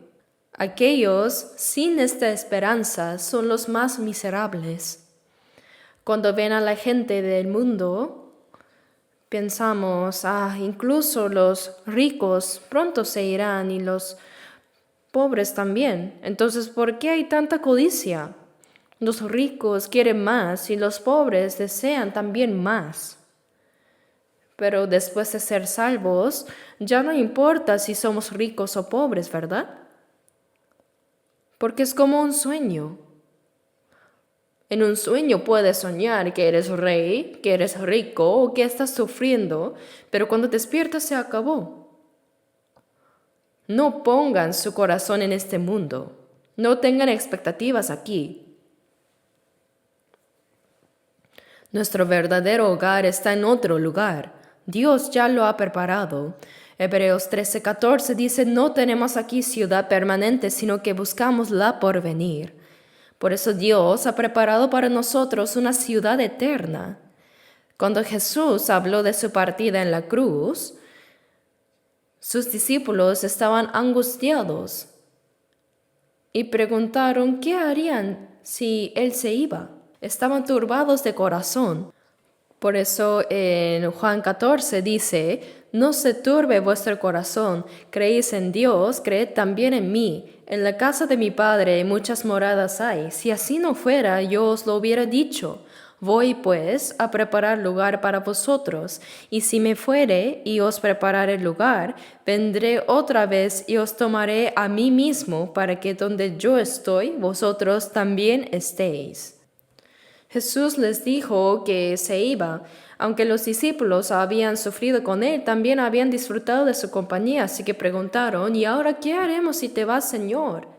Aquellos sin esta esperanza son los más miserables. Cuando ven a la gente del mundo, pensamos, incluso los ricos pronto se irán y los pobres también. Entonces, ¿por qué hay tanta codicia? Los ricos quieren más y los pobres desean también más. Pero después de ser salvos, ya no importa si somos ricos o pobres, ¿verdad? Porque es como un sueño. En un sueño puedes soñar que eres rey, que eres rico o que estás sufriendo, pero cuando despiertas se acabó. No pongan su corazón en este mundo. No tengan expectativas aquí. Nuestro verdadero hogar está en otro lugar. Dios ya lo ha preparado. Hebreos 13:14 dice, no tenemos aquí ciudad permanente, sino que buscamos la porvenir. Por eso Dios ha preparado para nosotros una ciudad eterna. Cuando Jesús habló de su partida en la cruz, sus discípulos estaban angustiados y preguntaron qué harían si Él se iba. Estaban turbados de corazón. Por eso en Juan 14 dice, no se turbe vuestro corazón, creéis en Dios, creed también en mí. En la casa de mi Padre muchas moradas hay. Si así no fuera, yo os lo hubiera dicho. Voy, pues, a preparar lugar para vosotros, y si me fuere y os preparare lugar, vendré otra vez y os tomaré a mí mismo, para que donde yo estoy, vosotros también estéis. Jesús les dijo que se iba. Aunque los discípulos habían sufrido con él, también habían disfrutado de su compañía, así que preguntaron, ¿y ahora qué haremos si te vas, Señor?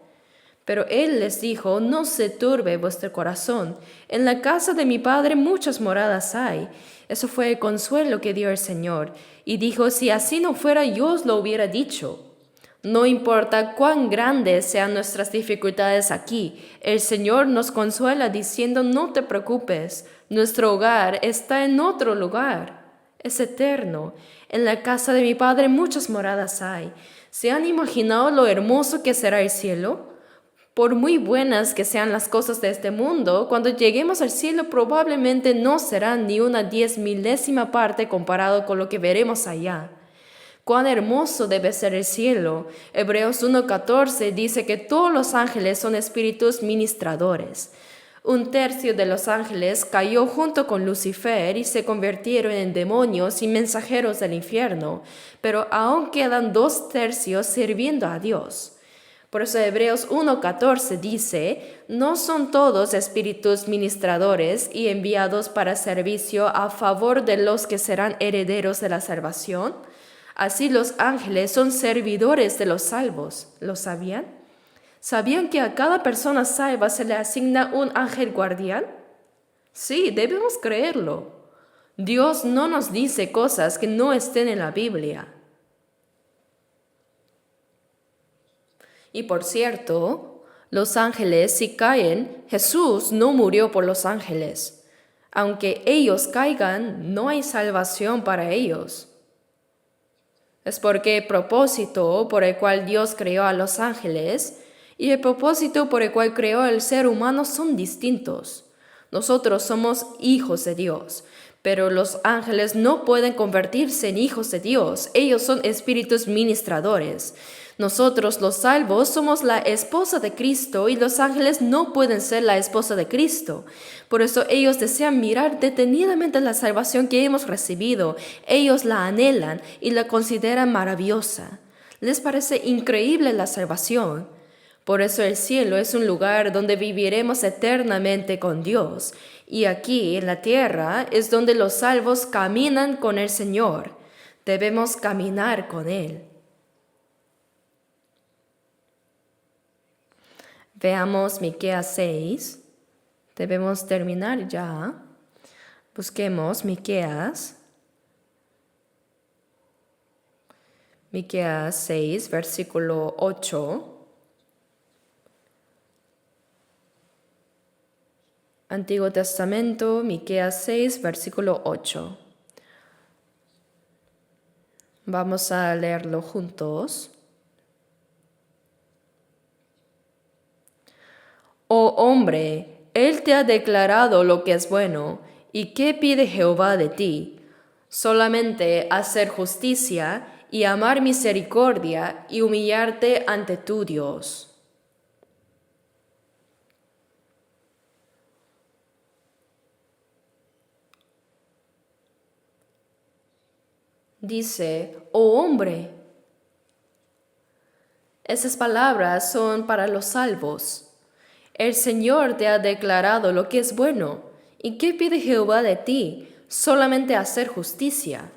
Pero él les dijo, no se turbe vuestro corazón. En la casa de mi Padre muchas moradas hay. Eso fue el consuelo que dio el Señor. Y dijo, si así no fuera, yo os lo hubiera dicho. No importa cuán grandes sean nuestras dificultades aquí, el Señor nos consuela diciendo, no te preocupes, nuestro hogar está en otro lugar. Es eterno. En la casa de mi Padre muchas moradas hay. ¿Se han imaginado lo hermoso que será el cielo? Por muy buenas que sean las cosas de este mundo, cuando lleguemos al cielo probablemente no serán ni una 10,000ª parte comparado con lo que veremos allá. Cuán hermoso debe ser el cielo. Hebreos 1:14 dice que todos los ángeles son espíritus ministradores. 1/3 de los ángeles cayó junto con Lucifer y se convirtieron en demonios y mensajeros del infierno, pero aún quedan 2/3 sirviendo a Dios. Por eso Hebreos 1:14 dice, ¿no son todos espíritus ministradores y enviados para servicio a favor de los que serán herederos de la salvación? Así los ángeles son servidores de los salvos. ¿Lo sabían? ¿Sabían que a cada persona salva se le asigna un ángel guardián? Sí, debemos creerlo. Dios no nos dice cosas que no estén en la Biblia. Y por cierto, los ángeles si caen, Jesús no murió por los ángeles. Aunque ellos caigan, no hay salvación para ellos. Es porque el propósito por el cual Dios creó a los ángeles y el propósito por el cual creó al ser humano son distintos. Nosotros somos hijos de Dios, pero los ángeles no pueden convertirse en hijos de Dios. Ellos son espíritus ministradores. Nosotros, los salvos, somos la esposa de Cristo y los ángeles no pueden ser la esposa de Cristo. Por eso ellos desean mirar detenidamente la salvación que hemos recibido. Ellos la anhelan y la consideran maravillosa. Les parece increíble la salvación. Por eso el cielo es un lugar donde viviremos eternamente con Dios. Y aquí, en la tierra, es donde los salvos caminan con el Señor. Debemos caminar con Él. Veamos Miqueas 6. Debemos terminar ya. Busquemos Miqueas 6, versículo 8. Antiguo Testamento, Miqueas 6, versículo 8. Vamos a leerlo juntos. Oh hombre, Él te ha declarado lo que es bueno, ¿y qué pide Jehová de ti? Solamente hacer justicia y amar misericordia y humillarte ante tu Dios. Dice, oh hombre. Esas palabras son para los salvos. El Señor te ha declarado lo que es bueno. ¿Y qué pide Jehová de ti? Solamente hacer justicia.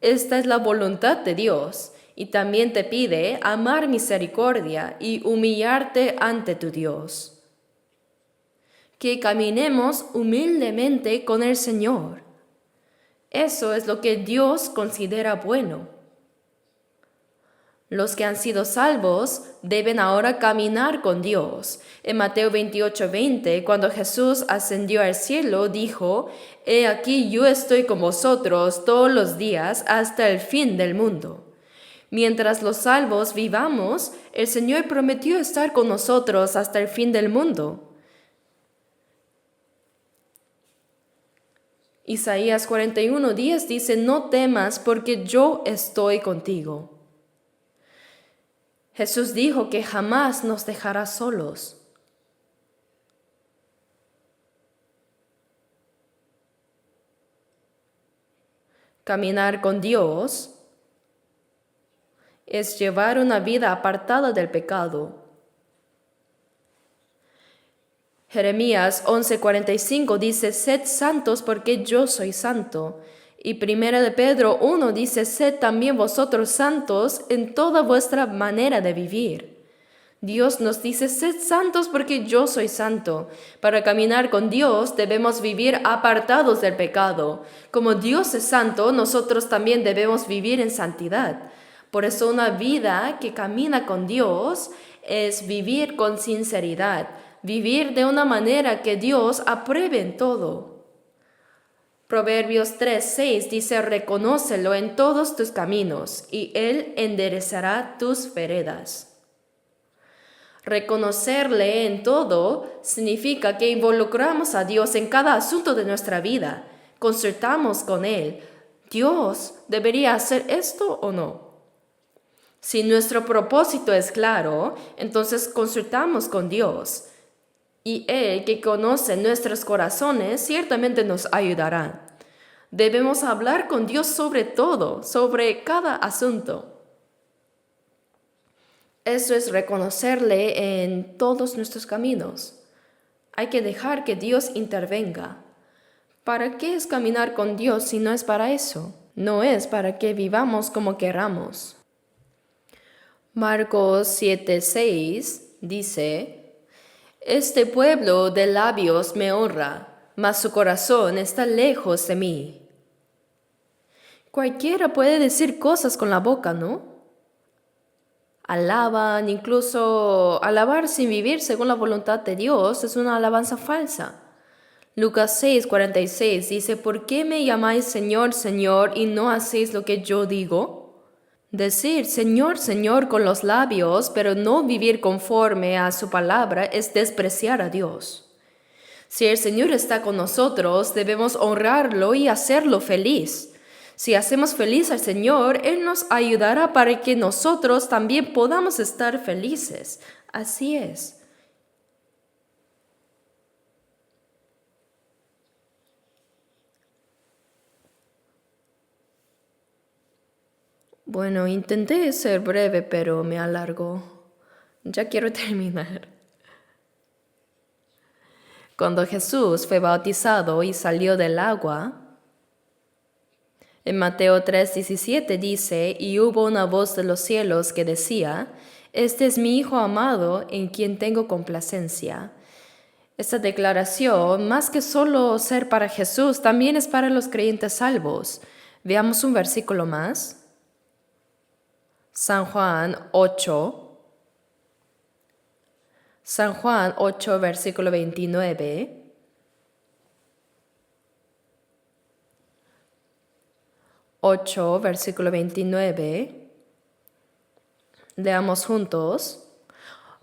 Esta es la voluntad de Dios. Y también te pide amar misericordia y humillarte ante tu Dios. Que caminemos humildemente con el Señor. Eso es lo que Dios considera bueno. Los que han sido salvos deben ahora caminar con Dios. En Mateo 28:20, cuando Jesús ascendió al cielo, dijo, He aquí yo estoy con vosotros todos los días hasta el fin del mundo. Mientras los salvos vivamos, el Señor prometió estar con nosotros hasta el fin del mundo. Isaías 41:10 dice, No temas porque yo estoy contigo. Jesús dijo que jamás nos dejará solos. Caminar con Dios es llevar una vida apartada del pecado. Jeremías 11:45 dice, sed santos porque yo soy santo. Y 1 de Pedro 1 dice, sed también vosotros santos en toda vuestra manera de vivir. Dios nos dice, sed santos porque yo soy santo. Para caminar con Dios debemos vivir apartados del pecado. Como Dios es santo, nosotros también debemos vivir en santidad. Por eso una vida que camina con Dios es vivir con sinceridad, vivir de una manera que Dios apruebe en todo. Proverbios 3:6 dice, reconócelo en todos tus caminos, y Él enderezará tus veredas. Reconocerle en todo significa que involucramos a Dios en cada asunto de nuestra vida, consultamos con Él. ¿Dios debería hacer esto o no? Si nuestro propósito es claro, entonces consultamos con Dios. Y Él, que conoce nuestros corazones, ciertamente nos ayudará. Debemos hablar con Dios sobre todo, sobre cada asunto. Eso es reconocerle en todos nuestros caminos. Hay que dejar que Dios intervenga. ¿Para qué es caminar con Dios si no es para eso? No es para que vivamos como queramos. Marcos 7:6 dice, este pueblo de labios me honra, mas su corazón está lejos de mí. Cualquiera puede decir cosas con la boca, ¿no? Alaban, incluso alabar sin vivir según la voluntad de Dios es una alabanza falsa. Lucas 6:46 dice, ¿por qué me llamáis Señor, Señor, y no hacéis lo que yo digo? Decir Señor, Señor con los labios, pero no vivir conforme a su palabra es despreciar a Dios. Si el Señor está con nosotros, debemos honrarlo y hacerlo feliz. Si hacemos feliz al Señor, Él nos ayudará para que nosotros también podamos estar felices. Así es. Bueno, intenté ser breve, pero me alargó. Ya quiero terminar. Cuando Jesús fue bautizado y salió del agua, en Mateo 3:17 dice, y hubo una voz de los cielos que decía, este es mi Hijo amado en quien tengo complacencia. Esta declaración, más que solo ser para Jesús, también es para los creyentes salvos. Veamos un versículo más. San Juan 8, versículo 29. Versículo 29. Leamos juntos.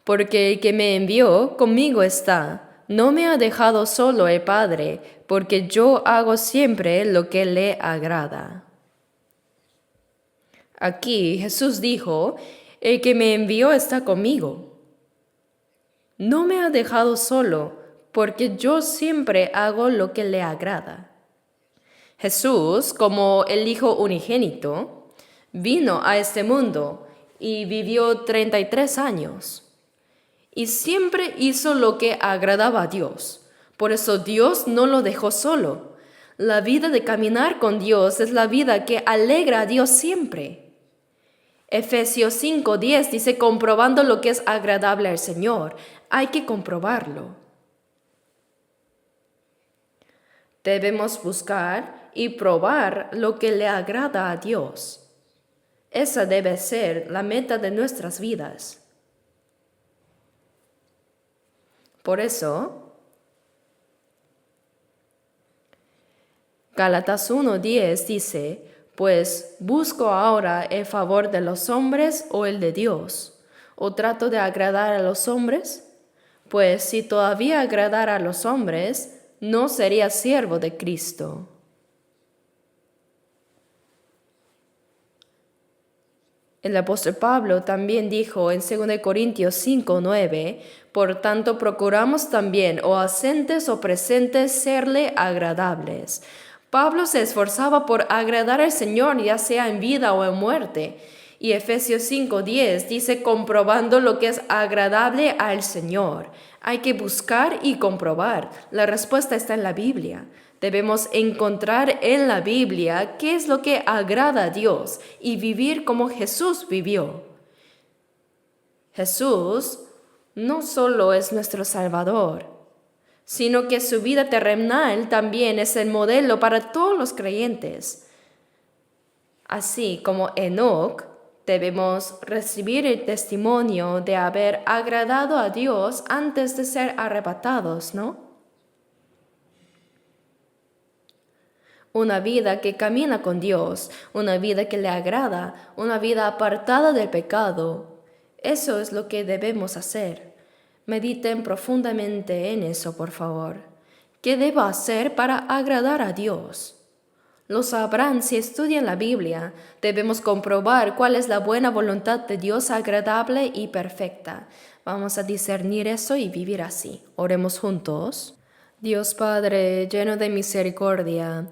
Porque el que me envió conmigo está. No me ha dejado solo el Padre, porque yo hago siempre lo que le agrada. Aquí Jesús dijo, el que me envió está conmigo. No me ha dejado solo, porque yo siempre hago lo que le agrada. Jesús, como el Hijo unigénito, vino a este mundo y vivió 33 años. Y siempre hizo lo que agradaba a Dios. Por eso Dios no lo dejó solo. La vida de caminar con Dios es la vida que alegra a Dios siempre. Efesios 5:10 dice, comprobando lo que es agradable al Señor. Hay que comprobarlo. Debemos buscar y probar lo que le agrada a Dios. Esa debe ser la meta de nuestras vidas. Por eso, Gálatas 1:10 dice, pues busco ahora el favor de los hombres o el de Dios, o trato de agradar a los hombres, pues si todavía agradara a los hombres, no sería siervo de Cristo. El apóstol Pablo también dijo en 2 Corintios 5:9, por tanto procuramos también, o ausentes o presentes, serle agradables, Pablo se esforzaba por agradar al Señor, ya sea en vida o en muerte. Y Efesios 5:10 dice, comprobando lo que es agradable al Señor. Hay que buscar y comprobar. La respuesta está en la Biblia. Debemos encontrar en la Biblia qué es lo que agrada a Dios y vivir como Jesús vivió. Jesús no solo es nuestro Salvador, sino que su vida terrenal también es el modelo para todos los creyentes. Así como Enoc, debemos recibir el testimonio de haber agradado a Dios antes de ser arrebatados, ¿no? Una vida que camina con Dios, una vida que le agrada, una vida apartada del pecado. Eso es lo que debemos hacer. Mediten profundamente en eso, por favor. ¿Qué debo hacer para agradar a Dios? Lo sabrán si estudian la Biblia. Debemos comprobar cuál es la buena voluntad de Dios agradable y perfecta. Vamos a discernir eso y vivir así. Oremos juntos. Dios Padre, lleno de misericordia,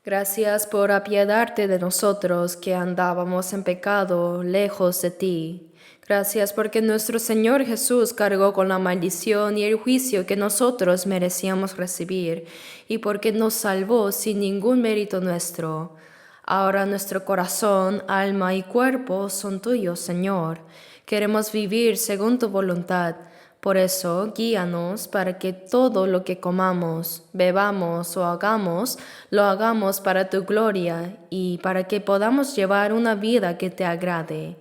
gracias por apiadarte de nosotros que andábamos en pecado lejos de ti. Gracias porque nuestro Señor Jesús cargó con la maldición y el juicio que nosotros merecíamos recibir y porque nos salvó sin ningún mérito nuestro. Ahora nuestro corazón, alma y cuerpo son tuyos, Señor. Queremos vivir según tu voluntad. Por eso, guíanos para que todo lo que comamos, bebamos o hagamos, lo hagamos para tu gloria y para que podamos llevar una vida que te agrade.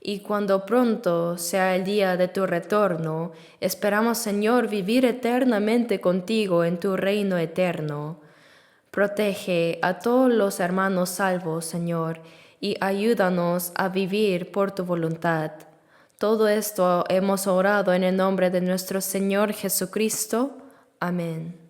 Y cuando pronto sea el día de tu retorno, esperamos, Señor, vivir eternamente contigo en tu reino eterno. Protege a todos los hermanos salvos, Señor, y ayúdanos a vivir por tu voluntad. Todo esto hemos orado en el nombre de nuestro Señor Jesucristo. Amén.